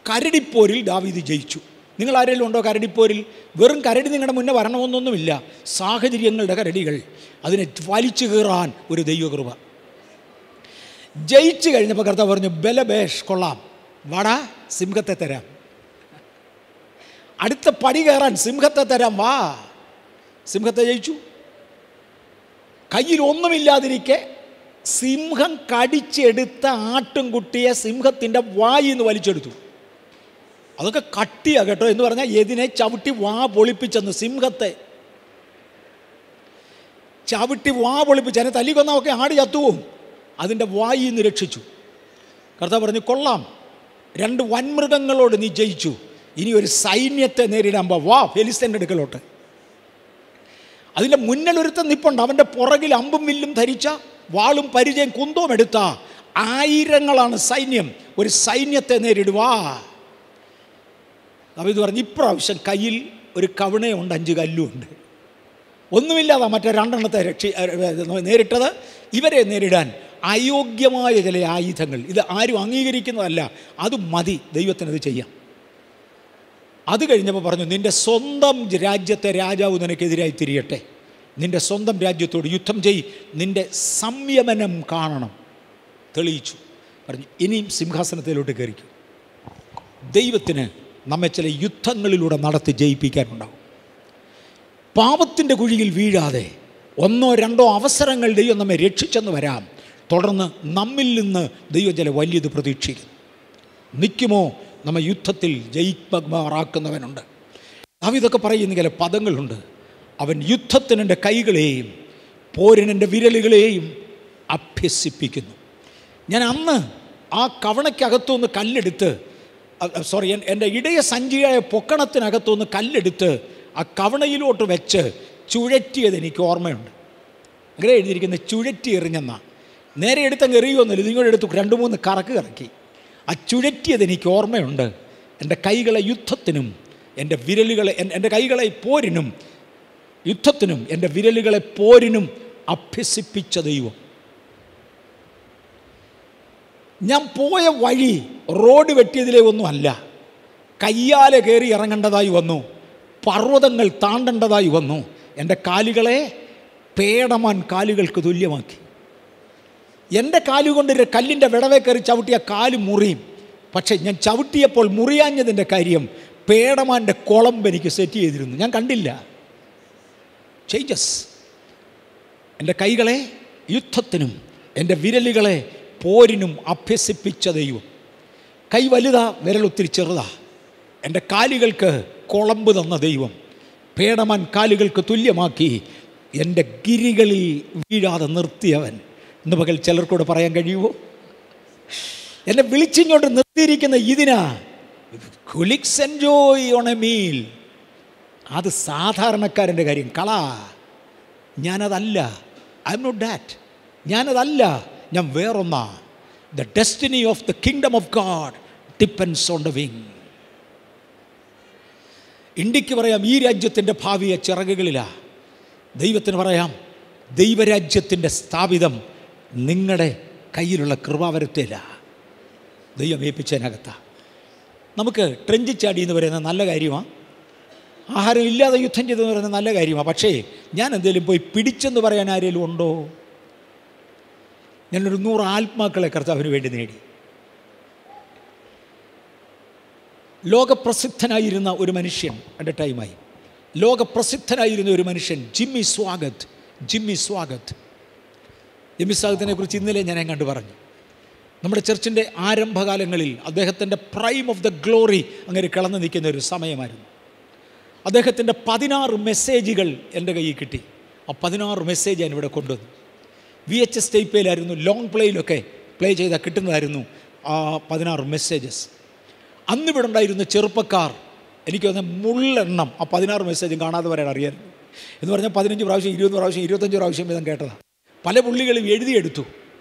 കരടിപ്പോരിൽ ദാവീദ് ജയിച്ചു. നിങ്ങൾ ആരെങ്കിലും ഉണ്ടോ കരടിപ്പോരിൽ? വെറും കരടി നിങ്ങളുടെ മുന്നേ വരണമെന്നൊന്നുമില്ല. സാഹചര്യങ്ങളുടെ കരടികൾ, അതിനെ വലിച്ചു കീറാൻ ഒരു ദൈവകൃപ. ജയിച്ചു കഴിഞ്ഞപ്പോൾ കർത്താവ് പറഞ്ഞു, ബലബേഷ്, കൊള്ളാം, വാടാ, സിംഹത്തെ തരാം. അടുത്ത പടി കയറാൻ സിംഹത്തെ തരാം, വാ. സിംഹത്തെ ജയിച്ചു. കയ്യിൽ ഒന്നുമില്ലാതിരിക്കെ സിംഹം കടിച്ചെടുത്ത ആട്ടുംകുട്ടിയെ സിംഹത്തിൻ്റെ വായിന്ന് വലിച്ചെടുത്തു. അതൊക്കെ കട്ടിയാണ് കേട്ടോ. എന്ന് പറഞ്ഞാൽ എതിനെ ചവിട്ടി വാ പൊളിപ്പിച്ചെന്ന്. സിംഹത്തെ ചവിട്ടി വാ പൊളിപ്പിച്ച് അതിനെ തല്ലിക്കൊന്നൊക്കെ ആട് ചത്തുപോകും. അതിൻ്റെ വായിൽ നിന്ന് രക്ഷിച്ചു. കർത്താവ് പറഞ്ഞു, കൊള്ളാം, 2 വൻമൃഗങ്ങളോട് നീ ജയിച്ചു, ഇനി ഒരു സൈന്യത്തെ നേരിടാൻ വാ ഫെലിസ്ത്യൻ്റെ അടുക്കലോട്ട്. അതിൻ്റെ മുന്നിലൊരുത്തൻ നിപ്പുണ്ട്. അവൻ്റെ പുറകിൽ അമ്പും വില്ലും ധരിച്ച, വാളും പരിചയം കുന്തവും എടുത്ത ആയിരങ്ങളാണ് സൈന്യം. ഒരു സൈന്യത്തെ നേരിടുവാ. ദാവീദ് പറഞ്ഞു, ഇപ്രാവശ്യം കയ്യിൽ ഒരു കവിണയുണ്ട്, 5 കല്ലുമുണ്ട്. ഒന്നുമില്ലാതെ മറ്റേ 2 എണ്ണത്തെ നേരിട്ടത്. ഇവരെ നേരിടാൻ അയോഗ്യമായ ചില ആയുധങ്ങൾ, ഇത് ആരും അംഗീകരിക്കുന്നതല്ല, അത് മതി, ദൈവത്തിനത് ചെയ്യാം. അത് കഴിഞ്ഞപ്പോൾ പറഞ്ഞു, നിൻ്റെ സ്വന്തം രാജ്യത്തെ രാജാവ് നിനക്കെതിരായി തിരിയട്ടെ, നിൻ്റെ സ്വന്തം രാജ്യത്തോട് യുദ്ധം ചെയ്യ്, നിൻ്റെ സംയമനം കാണണം. തെളിയിച്ചു. പറഞ്ഞു, ഇനിയും സിംഹാസനത്തിലോട്ട് കയറിക്കും. ദൈവത്തിന് നമ്മെ ചില യുദ്ധങ്ങളിലൂടെ നടത്തി ജയിപ്പിക്കാനുണ്ടാവും. പാപത്തിൻ്റെ കുഴിയിൽ വീഴാതെ 1 or 2 അവസരങ്ങൾ ദൈവം നമ്മെ രക്ഷിച്ചെന്ന് വരാം. തുടർന്ന് നമ്മിൽ നിന്ന് ദൈവം ചില വലിയത് പ്രതീക്ഷിക്കുന്നു. നിൽക്കുമോ? നമ്മെ യുദ്ധത്തിൽ ജയിപ്പമാറാക്കുന്നവനുണ്ട്. ഇതൊക്കെ പറയുന്ന ചില പദങ്ങളുണ്ട്. അവൻ യുദ്ധത്തിന് എൻ്റെ കൈകളെയും പോരിന് എൻ്റെ വിരലുകളെയും അഭ്യസിപ്പിക്കുന്നു. ഞാൻ അന്ന് ആ കവണയ്ക്കകത്തുനിന്ന് കല്ലെടുത്ത്, എൻ്റെ ഇടയ സഞ്ചിയായ പൊക്കണത്തിനകത്തുനിന്ന് കല്ലെടുത്ത് ആ കവണയിലോട്ട് വെച്ച് ചുഴറ്റിയത് എനിക്ക് ഓർമ്മയുണ്ട്. അങ്ങനെ എഴുതിയിരിക്കുന്നത് ചുഴറ്റി എറിഞ്ഞെന്നാ. നേരെ എടുത്തങ്ങ് എറിയുമെന്നില്ല, നിങ്ങളുടെ എടുത്ത് 2-3 കറക്ക് കറക്കി. ആ ചുഴറ്റിയത് എനിക്ക് ഓർമ്മയുണ്ട്. എൻ്റെ കൈകളെ യുദ്ധത്തിനും എൻ്റെ വിരലുകളെ, എൻ്റെ കൈകളെ പോരിനും, യുദ്ധത്തിനും എൻ്റെ വിരലുകളെ പോരിനും അഭ്യസിപ്പിച്ച ദൈവം. ഞാൻ പോയ വഴി റോഡ് വെട്ടിയതിലേ ഒന്നുമല്ല. കയ്യാലെ കയറി ഇറങ്ങേണ്ടതായി വന്നു, പർവ്വതങ്ങൾ താണ്ടേണ്ടതായി വന്നു. എൻ്റെ കാലുകളെ പേടമാൻ കാലുകൾക്ക് തുല്യമാക്കി. എൻ്റെ കാലുകൊണ്ട് ഒരു കല്ലിൻ്റെ വിടവേ കയറി ചവിട്ടിയ കാല് മുറിയും. പക്ഷേ ഞാൻ ചവിട്ടിയപ്പോൾ മുറിയാഞ്ഞതിൻ്റെ കാര്യം പേടമാൻ്റെ കുളമ്പ് എനിക്ക് സെറ്റ് ചെയ്തിരുന്നു. ഞാൻ കണ്ടില്ല. ചേഞ്ചസ്. എൻ്റെ കൈകളെ യുദ്ധത്തിനും എൻ്റെ വിരലുകളെ പോരിനും അഭ്യസിപ്പിച്ച ദൈവം. കൈ വലുതാ, വിരലൊത്തിരി ചെറുതാ. എൻ്റെ കാലുകൾക്ക് കുളമ്പ് തന്ന ദൈവം പേടമാൻ കാലുകൾക്ക് തുല്യമാക്കി എൻ്റെ ഗിരികളിൽ വീഴാതെ നിർത്തിയവൻ. ഇന്ന് പകൽ ചിലർക്കൂടെ പറയാൻ കഴിയുമോ? എന്നെ വിളിച്ചിങ്ങോട്ട് നിർത്തിയിരിക്കുന്ന ഇതിനാ coolies enjoy on a meal. അത് സാധാരണക്കാരൻ്റെ കാര്യം. ഞാനതല്ല. I am not that. ഞാനതല്ല, ഞാൻ വേറൊന്നാ. The destiny of the kingdom of God depends on the wing. ഇന്ത്യക്ക് പറയാം, ഈ രാജ്യത്തിൻ്റെ ഭാവിയെ ചിറകുകളിലാണ്. ദൈവത്തിന് പറയാം, ദൈവരാജ്യത്തിൻ്റെ സ്ഥാപിതം നിങ്ങളുടെ കയ്യിലുള്ള കൃപാവരത്തില്ല, ദൈവം ഏൽപ്പിച്ചതിനകത്താണ്. നമുക്ക് ട്രെഞ്ച് ചാടി എന്ന് പറയുന്നത് നല്ല കാര്യമാണ്. ആഹാരം ഇല്ലാതെ യുദ്ധം ചെയ്തെന്ന് പറയുന്നത് നല്ല കാര്യമാണ്. പക്ഷേ ഞാൻ എന്തെങ്കിലും പോയി പിടിച്ചെന്ന് പറയാൻ ആരെങ്കിലും ഉണ്ടോ? ഞാനൊരു 100 ആത്മാക്കളെ കർത്താവിന് വേണ്ടി നേടി. ലോകപ്രസിദ്ധനായിരുന്ന ഒരു മനുഷ്യൻ, എൻ്റെ ടൈമായി, ലോകപ്രസിദ്ധനായിരുന്ന ഒരു മനുഷ്യൻ ജിമ്മി സ്വാഗത്. ജിമ്മി സ്വാഗത്തിനെ കുറിച്ച് ഇന്നലെ ഞാൻ കണ്ടു പറഞ്ഞു. നമ്മുടെ ചർച്ചിൻ്റെ ആരംഭകാലങ്ങളിൽ അദ്ദേഹത്തിൻ്റെ പ്രൈം ഓഫ് ദ ഗ്ലോറി അങ്ങനെ കിളന്ന് നിൽക്കുന്ന ഒരു സമയമായിരുന്നു. അദ്ദേഹത്തിൻ്റെ 16 മെസ്സേജുകൾ എൻ്റെ കയ്യിൽ കിട്ടി. ആ 16 മെസ്സേജ് ഞാൻ ഇവിടെ കൊണ്ടുവന്നു. VHS ടൈപ്പിലായിരുന്നു, ലോങ് പ്ലേയിലൊക്കെ പ്ലേ ചെയ്താൽ കിട്ടുന്നതായിരുന്നു ആ 16 മെസ്സേജസ്. അന്നിവിടെ ഉണ്ടായിരുന്ന ചെറുപ്പക്കാർ എനിക്ക് തോന്നുന്ന മുള്ളെണ്ണം ആ 16 മെസ്സേജും കാണാതെ വരാൻ അറിയാമായിരുന്നു. എന്ന് പറഞ്ഞാൽ 15 പ്രാവശ്യം 20 പ്രാവശ്യം 25 പ്രാവശ്യം വീതം കേട്ടതാണ്. പല പുള്ളികളും എഴുതിയെടുത്തു.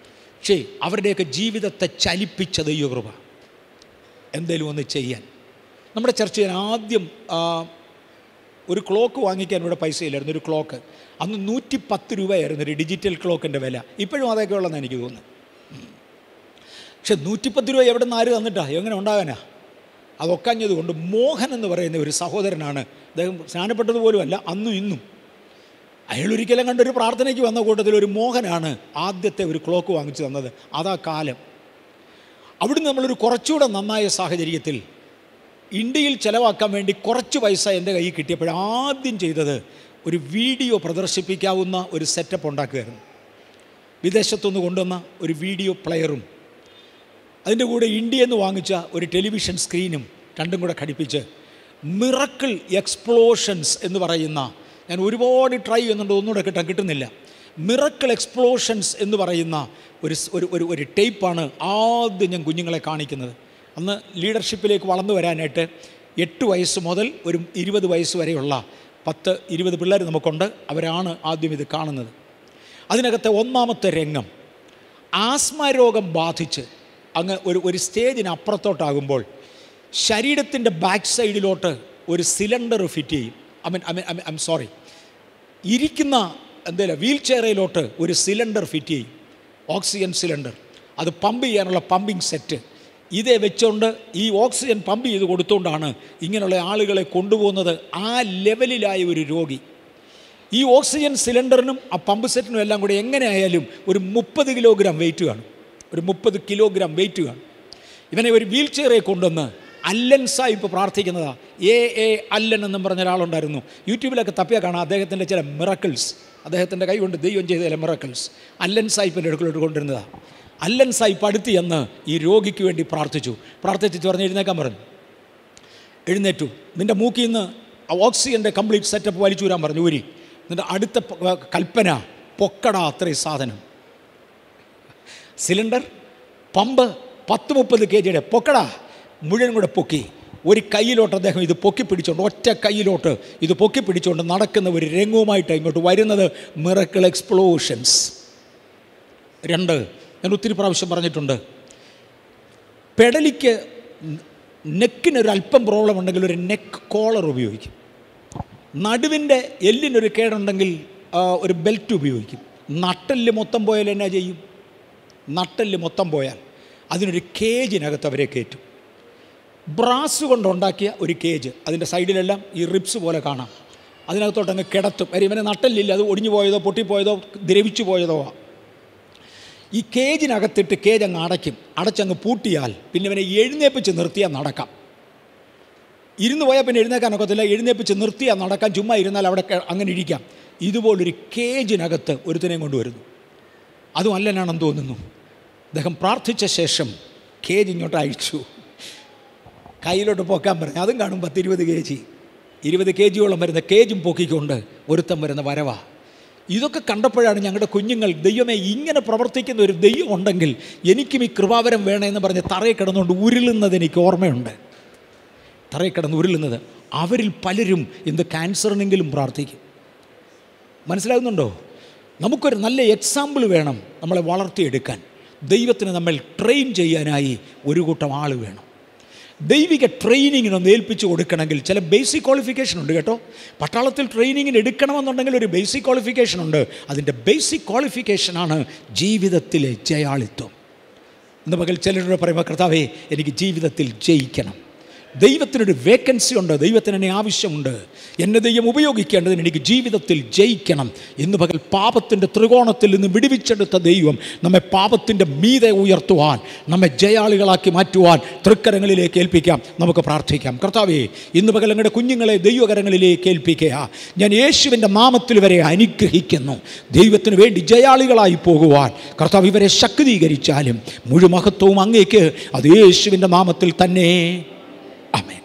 പക്ഷേ അവരുടെയൊക്കെ ജീവിതത്തെ ചലിപ്പിച്ച ദൈവകൃപ എന്തേലും ഒന്ന് ചെയ്യാൻ. നമ്മുടെ ചർച്ചയിൽ ആദ്യം ഒരു ക്ലോക്ക് വാങ്ങിക്കാൻ ഇവിടെ പൈസ ഇല്ലായിരുന്നു. ഒരു ക്ലോക്ക് അന്ന് 110 രൂപയായിരുന്നു ഒരു ഡിജിറ്റൽ ക്ലോക്കിൻ്റെ വില. ഇപ്പോഴും അതൊക്കെ ഉള്ളതെന്ന് എനിക്ക് തോന്നുന്നു. പക്ഷെ 110 രൂപ എവിടെ നിന്ന് ആര് തന്നിട്ടാ? എങ്ങനെ ഉണ്ടാകാനാ? അതൊക്കഞ്ഞതുകൊണ്ട് മോഹൻ എന്ന് പറയുന്ന ഒരു സഹോദരനാണ്. അദ്ദേഹം സ്നാനപ്പെട്ടതുപോലുമല്ല അന്നും ഇന്നും. അയാളൊരിക്കലും കണ്ടൊരു പ്രാർത്ഥനയ്ക്ക് വന്ന കൂട്ടത്തിൽ ഒരു മോഹനാണ് ആദ്യത്തെ ഒരു ക്ലോക്ക് വാങ്ങിച്ചു തന്നത്. അതാ കാലം. അവിടുന്ന് നമ്മളൊരു കുറച്ചുകൂടെ നന്നായ സാഹചര്യത്തിൽ ഇന്ത്യയിൽ ചിലവാക്കാൻ വേണ്ടി കുറച്ച് പൈസ എൻ്റെ കയ്യിൽ കിട്ടിയപ്പോൾ ആദ്യം ചെയ്തത് ഒരു വീഡിയോ പ്രദർശിപ്പിക്കാവുന്ന ഒരു സെറ്റപ്പ് ഉണ്ടാക്കുകയായിരുന്നു. വിദേശത്തുനിന്ന് കൊണ്ടുവന്ന ഒരു വീഡിയോ പ്ലെയറും അതിൻ്റെ കൂടെ ഇന്ത്യയിൽ നിന്ന് വാങ്ങിച്ച ഒരു ടെലിവിഷൻ സ്ക്രീനും രണ്ടും കൂടെ ഘടിപ്പിച്ച് മിറക്കിൾ എക്സ്പ്ലോഷൻസ് എന്ന് പറയുന്ന, ഞാൻ ഒരുപാട് ട്രൈ ചെയ്യുന്നുണ്ട്, ഒന്നുകൂടെ കിട്ടുന്നില്ല. മിറക്കിൾ എക്സ്പ്ലോഷൻസ് എന്ന് പറയുന്ന ഒരു ടേപ്പാണ് ആദ്യം ഞാൻ കുഞ്ഞുങ്ങളെ കാണിക്കുന്നത്. അന്ന് ലീഡർഷിപ്പിലേക്ക് വളർന്നു വരാനായിട്ട് 8 വയസ്സ് മുതൽ ഒരു 20 വയസ്സ് വരെയുള്ള 10-20 പിള്ളേർ നമുക്കുണ്ട്. അവരാണ് ആദ്യം ഇത് കാണുന്നത്. അതിനകത്തെ ഒന്നാമത്തെ രംഗം, ആസ്മ രോഗം ബാധിച്ച് അങ്ങ് ഒരു സ്റ്റേജിന് അപ്പുറത്തോട്ടാകുമ്പോൾ ശരീരത്തിൻ്റെ ബാക്ക് സൈഡിലോട്ട് ഒരു സിലിണ്ടർ ഫിറ്റ് ചെയ്യും. ഇരിക്കുന്ന എന്തേലും വീൽ ചെയറിലോട്ട് ഒരു സിലിണ്ടർ ഫിറ്റ് ചെയ്യും, ഓക്സിജൻ സിലിണ്ടർ. അത് പമ്പ് ചെയ്യാനുള്ള പമ്പിങ് സെറ്റ് ഇതേ വെച്ചുകൊണ്ട് ഈ ഓക്സിജൻ പമ്പ് ചെയ്ത് കൊടുത്തുകൊണ്ടാണ് ഇങ്ങനെയുള്ള ആളുകളെ കൊണ്ടുപോകുന്നത്. ആ ലെവലിലായ ഒരു രോഗി ഈ ഓക്സിജൻ സിലിണ്ടറിനും ആ പമ്പ് സെറ്റിനും എല്ലാം കൂടി എങ്ങനെയായാലും ഒരു 30 കിലോഗ്രാം വെയിറ്റ് കാണും. ഒരു 30 കിലോഗ്രാം വെയിറ്റ് കാണും. ഇവനെ ഒരു വീൽ ചെയറെ കൊണ്ടുവന്ന് അല്ലൻ സാഹിബ് പ്രാർത്ഥിക്കുന്നതാണ്. അല്ലൻ എന്നും പറഞ്ഞ ഒരാളുണ്ടായിരുന്നു. യൂട്യൂബിലൊക്കെ തപ്പിയാൽ കാണാം അദ്ദേഹത്തിൻ്റെ ചില മിറക്കിൾസ്, അദ്ദേഹത്തിൻ്റെ കൈ കൊണ്ട് ദൈവം ചെയ്ത ചില മിറക്കിൾസ് അല്ലൻ സാഹിബിൻ്റെ അടുക്കലോട്ട് കൊണ്ടിരുന്നതാണ്. അല്ലൻ സാഹിബ് അടുത്ത് ചെന്ന് ഈ രോഗിക്ക് വേണ്ടി പ്രാർത്ഥിച്ചിട്ട് പറഞ്ഞ് എഴുന്നേക്കാൻ പറഞ്ഞു. എഴുന്നേറ്റു. നിൻ്റെ മൂക്കിൽ നിന്ന് ഓക്സിജൻ്റെ കംപ്ലീറ്റ് സെറ്റപ്പ് വലിച്ചൂരാൻ പറഞ്ഞു. ഊരി. നിൻ്റെ അടുത്ത കൽപ്പന പൊക്കട അത്രയും സാധനം, സിലിണ്ടർ, പമ്പ് 10-30 kg പൊക്കട മുഴുവൻ കൂടെ പൊക്കി. ഒരു കയ്യിലോട്ട് അദ്ദേഹം ഇത് പൊക്കി പിടിച്ചുകൊണ്ട്, ഒറ്റ കയ്യിലോട്ട് ഇത് പൊക്കി പിടിച്ചുകൊണ്ട് നടക്കുന്ന ഒരു രംഗവുമായിട്ട് ഇങ്ങോട്ട് വരുന്നത് മിറക്കിൾ എക്സ്പ്ലോഷൻസ്. 2, ഞാൻ ഒത്തിരി പ്രാവശ്യം പറഞ്ഞിട്ടുണ്ട്, പെടലിക്ക് നെക്കിനൊരല്പം പ്രോബ്ലം ഉണ്ടെങ്കിൽ ഒരു നെക്ക് കോളർ ഉപയോഗിക്കും. നടുവിൻ്റെ എല്ലിനൊരു കേടുണ്ടെങ്കിൽ ഒരു ബെൽറ്റ് ഉപയോഗിക്കും. നട്ടെല്ല് മൊത്തം പോയാൽ എന്നാ ചെയ്യും? നട്ടെല്ല് മൊത്തം പോയാൽ അതിനൊരു കേജിനകത്ത് അവരെ കയറ്റും. ബ്രാസ് കൊണ്ടുണ്ടാക്കിയ ഒരു കേജ്, അതിൻ്റെ സൈഡിലെല്ലാം ഈ റിബ്സ് പോലെ കാണാം. അതിനകത്തോട്ടങ്ങ് കിടത്തും. ഇവനെ നട്ടെല്ലില്ല, അത് ഒടിഞ്ഞു പോയതോ പൊട്ടിപ്പോയതോ ദ്രവിച്ചു പോയതോ. ഈ കേജിനകത്തിട്ട് കേജ് അങ്ങ് അടച്ചങ്ങ് പൂട്ടിയാൽ പിന്നെ ഇവനെ എഴുന്നേപ്പിച്ച് നിർത്തിയാൽ നടക്കാം. ഇരുന്ന് പോയാൽ പിന്നെ എഴുന്നേക്കാനൊക്കത്തില്ല. എഴുന്നേപ്പിച്ച് നിർത്തിയാൽ നടക്കാം. ചുമ്മാ ഇരുന്നാൽ അവിടെ അങ്ങനെ ഇരിക്കാം. ഇതുപോലൊരു കേജിനകത്ത് ഒരുത്തനെയും കൊണ്ടുവരുന്നു. അതും അല്ലനാണെന്ന് തോന്നുന്നു. അദ്ദേഹം പ്രാർത്ഥിച്ച ശേഷം കേജ് ഇങ്ങോട്ട് അയച്ചു, കയ്യിലോട്ട് പൊക്കാൻ പറഞ്ഞു. അതും കാണും 10-20 kg വരുന്ന കേജും പൊക്കിക്കൊണ്ട് ഒരുത്തം വരുന്ന വരവാ. ഇതൊക്കെ കണ്ടപ്പോഴാണ് ഞങ്ങളുടെ കുഞ്ഞുങ്ങൾ, ദൈവമേ ഇങ്ങനെ പ്രവർത്തിക്കുന്ന ഒരു ദൈവം ഉണ്ടെങ്കിൽ എനിക്കും ഈ കൃപാവരം വേണമെന്ന് പറഞ്ഞ് തറയിൽ കിടന്നുകൊണ്ട് ഉരുളുന്നത് എനിക്ക് ഓർമ്മയുണ്ട്. തറയിൽ കിടന്ന് ഉരുളുന്നത്. അവരിൽ പലരും ഇന്ന് ക്യാൻസറിനെങ്കിലും പ്രാർത്ഥിക്കും. മനസ്സിലാകുന്നുണ്ടോ? നമുക്കൊരു നല്ല എക്സാമ്പിൾ വേണം നമ്മളെ വളർത്തിയെടുക്കാൻ. ദൈവത്തിന് നമ്മൾ ട്രെയിൻ ചെയ്യാനായി ഒരു കൂട്ടം ആൾ വേണം. ദൈവിക ട്രെയിനിങ്ങിനൊന്ന് ഏൽപ്പിച്ച് കൊടുക്കണമെങ്കിൽ ചില ബേസിക് ക്വാളിഫിക്കേഷൻ ഉണ്ട് കേട്ടോ. പട്ടാളത്തിൽ ട്രെയിനിങ്ങിന് എടുക്കണമെന്നുണ്ടെങ്കിൽ ഒരു ബേസിക് ക്വാളിഫിക്കേഷൻ ഉണ്ട്. അതിൻ്റെ ബേസിക് ക്വാളിഫിക്കേഷനാണ് ജീവിതത്തിലെ ജയാളിത്വം. ഇന്ന് പകൽ ചിലരുടെ പറയുമ്പോൾ, കർത്താവേ എനിക്ക് ജീവിതത്തിൽ ജയിക്കണം, ദൈവത്തിനൊരു വേക്കൻസി ഉണ്ട്, ദൈവത്തിന് എന്നെ ആവശ്യമുണ്ട്, എന്നെ ദൈവം ഉപയോഗിക്കേണ്ടതിന് എനിക്ക് ജീവിതത്തിൽ ജയിക്കണം. ഇന്ന് പകൽ പാപത്തിൻ്റെ ത്രികോണത്തിൽ നിന്ന് വിടുവിച്ചെടുത്ത ദൈവം നമ്മെ പാപത്തിൻ്റെ മീതെ ഉയർത്തുവാൻ, നമ്മെ ജയാളികളാക്കി മാറ്റുവാൻ തൃക്കരങ്ങളിലേക്ക് ഏൽപ്പിക്കാം. നമുക്ക് പ്രാർത്ഥിക്കാം. കർത്താവേ, ഇന്ന് പകൽ ഞങ്ങളുടെ കുഞ്ഞുങ്ങളെ ദൈവകരങ്ങളിലേക്ക് ഏൽപ്പിക്കുക. ഞാൻ യേശുവിൻ്റെ നാമത്തിൽ വരെ അനുഗ്രഹിക്കുന്നു. ദൈവത്തിന് വേണ്ടി ജയാളികളായി പോകുവാൻ കർത്താവ് ഇവരെ ശക്തീകരിച്ചാലും മുഴുമഹത്വവും അങ്ങേക്ക്. അത് യേശുവിൻ്റെ നാമത്തിൽ തന്നെ. ആമേൻ.